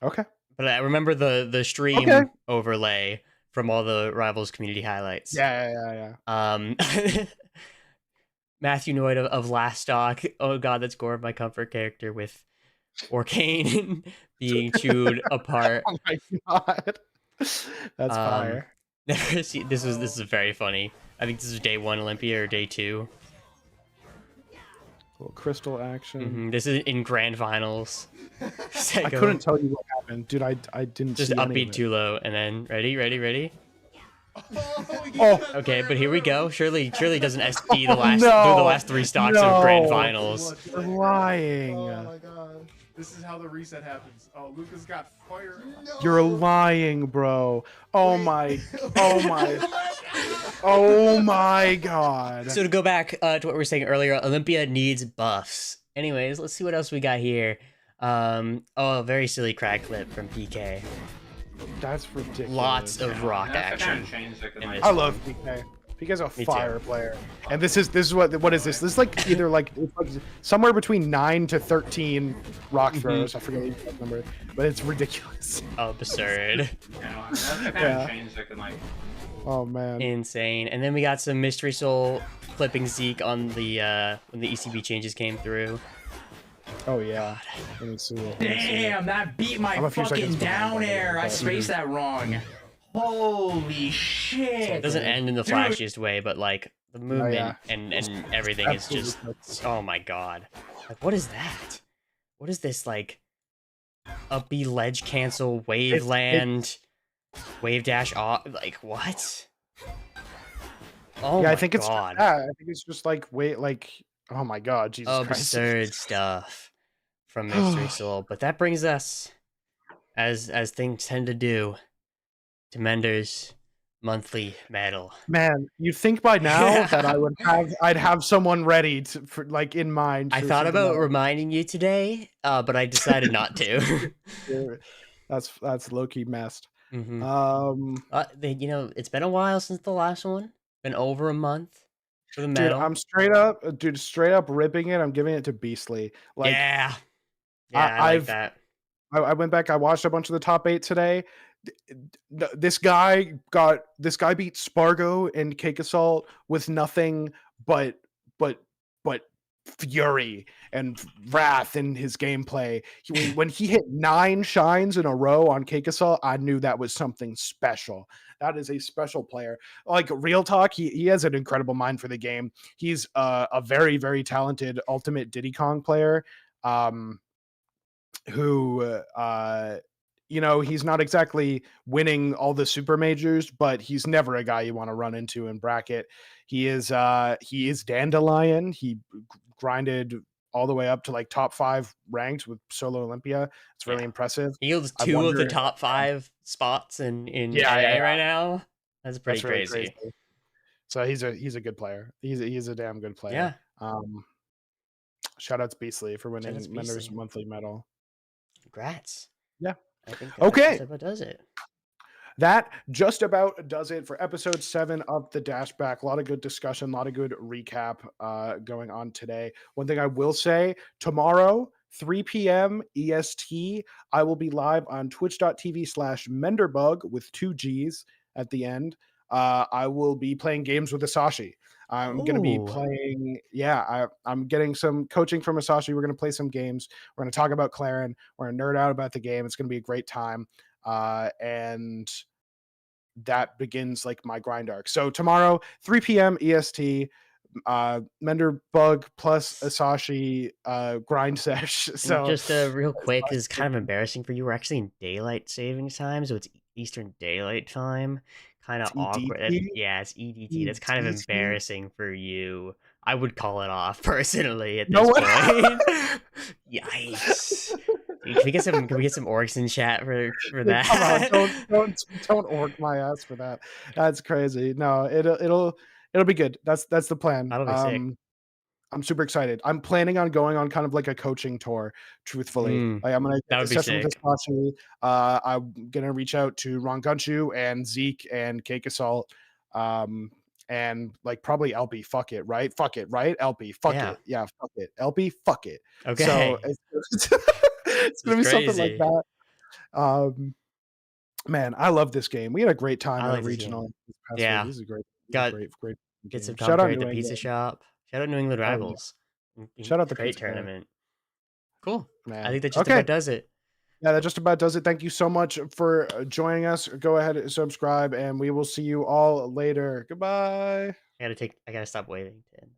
Okay. But I remember the stream overlay from all the Rivals community highlights. Yeah. Matthew Noyd of Last Stock. Oh god, that's Gore of my comfort character with Orcane being chewed apart. Oh my god. That's fire. This is very funny. I think this is day 1 Olympia or day 2. Little crystal action. This is in grand finals. I couldn't tell you what happened, dude. I didn't just see upbeat too low, and then ready. Oh, okay, but here we go. Shirley doesn't SP the last 3 stocks of grand finals. You're lying. Oh my god. This is how the reset happens. Oh, Lucas got fire. No. You're lying, bro. Oh my god. So to go back to what we were saying earlier, Olympia needs buffs. Anyways, let's see what else we got here. A very silly crag clip from PK. That's ridiculous. Lots of rock action. I love PK. PK's a fire player. And this is what is this? This is like either like somewhere between 9 to 13 rock throws. I forget the exact number, but it's ridiculous. Absurd. Oh man. Insane. And then we got some Mystery Soul clipping Zeke on the when the ECB changes came through. Oh yeah. Let me see it. Damn, that beat my fucking down air. I spaced that wrong. Holy shit. It doesn't end in the flashiest way, but like the movement and everything is just, oh my god. Like, what is that? What is this, like up B ledge cancel wave land wave dash off? Like, what? Oh yeah, my I think it's god. I think it's just like oh my god, Jesus Christ. Absurd stuff. from Mystery Soul. But that brings us, as things tend to do, to Mender's monthly medal. Man, you'd think by now that I'd have someone ready for like in mind. I for thought something about that reminding you today, but I decided not to. that's low key messed. Mm-hmm. It's been a while since the last one. Been over a month for the Dude, medal. I'm straight up ripping it. I'm giving it to Beastly. Like, yeah, I like that. I went back. I watched a bunch of the top 8 today. This guy beat Spargo and Cake Assault with nothing but fury and wrath in his gameplay. When he hit 9 shines in a row on Cake Assault, I knew that was something special. That is a special player. Like, real talk, he has an incredible mind for the game. He's a very, very talented Ultimate Diddy Kong player. Who he's not exactly winning all the super majors, but he's never a guy you want to run into in bracket. He is Dandelion. He grinded all the way up to like top 5 ranked with Solo Olympia. It's really impressive. He holds I 2 of the wonder, top 5 spots in yeah, NA right now. That's pretty that's really crazy. So he's a good player. He's a damn good player. Yeah. Shout out to Beastly for winning Beastly. Mender's monthly medal. Congrats. Yeah. I think that Okay. just about does it. That just about does it for episode 7 of the DashBack. A lot of good discussion, a lot of good recap going on today. One thing I will say, tomorrow, 3 p.m. EST, I will be live on twitch.tv/Menderbug with 2 G's at the end. I will be playing games with Asashi. I'm going to be playing, I'm getting some coaching from Asashi. We're going to play some games. We're going to talk about Claren. We're going to nerd out about the game. It's going to be a great time. And that begins like my grind arc. So tomorrow, 3 p.m. EST, Mender Bug plus Asashi grind sesh. So just real quick, this is kind of embarrassing for you. We're actually in daylight savings time, so it's Eastern Daylight Time. Kind of awkward. It's EDT. That's kind of embarrassing for you. I would call it off personally at this point. Yikes. Dude, can we get some orcs in chat for that? Come on, don't orc my ass for that. That's crazy. No, it'll be good. That's the plan. That'll be sick. I'm super excited. I'm planning on going on kind of like a coaching tour, truthfully. Like, I'm gonna that would be sick. With Asashi. I'm gonna reach out to Ron Gunchu and Zeke and Cake Assault. And like probably LP, fuck it, right? LP, fuck it. Yeah, fuck it. LP, fuck it. Okay. So it's gonna be crazy. something like that. Man, I love this game. We had a great time at a regional this past week. This is great. Great get some shout out at the pizza shop. Shout out New England Rivals. Shout out the great pizza tournament. Cool. Man. I think that just about does it. Yeah, that just about does it. Thank you so much for joining us. Go ahead and subscribe, and we will see you all later. Goodbye. I gotta stop waiting to end.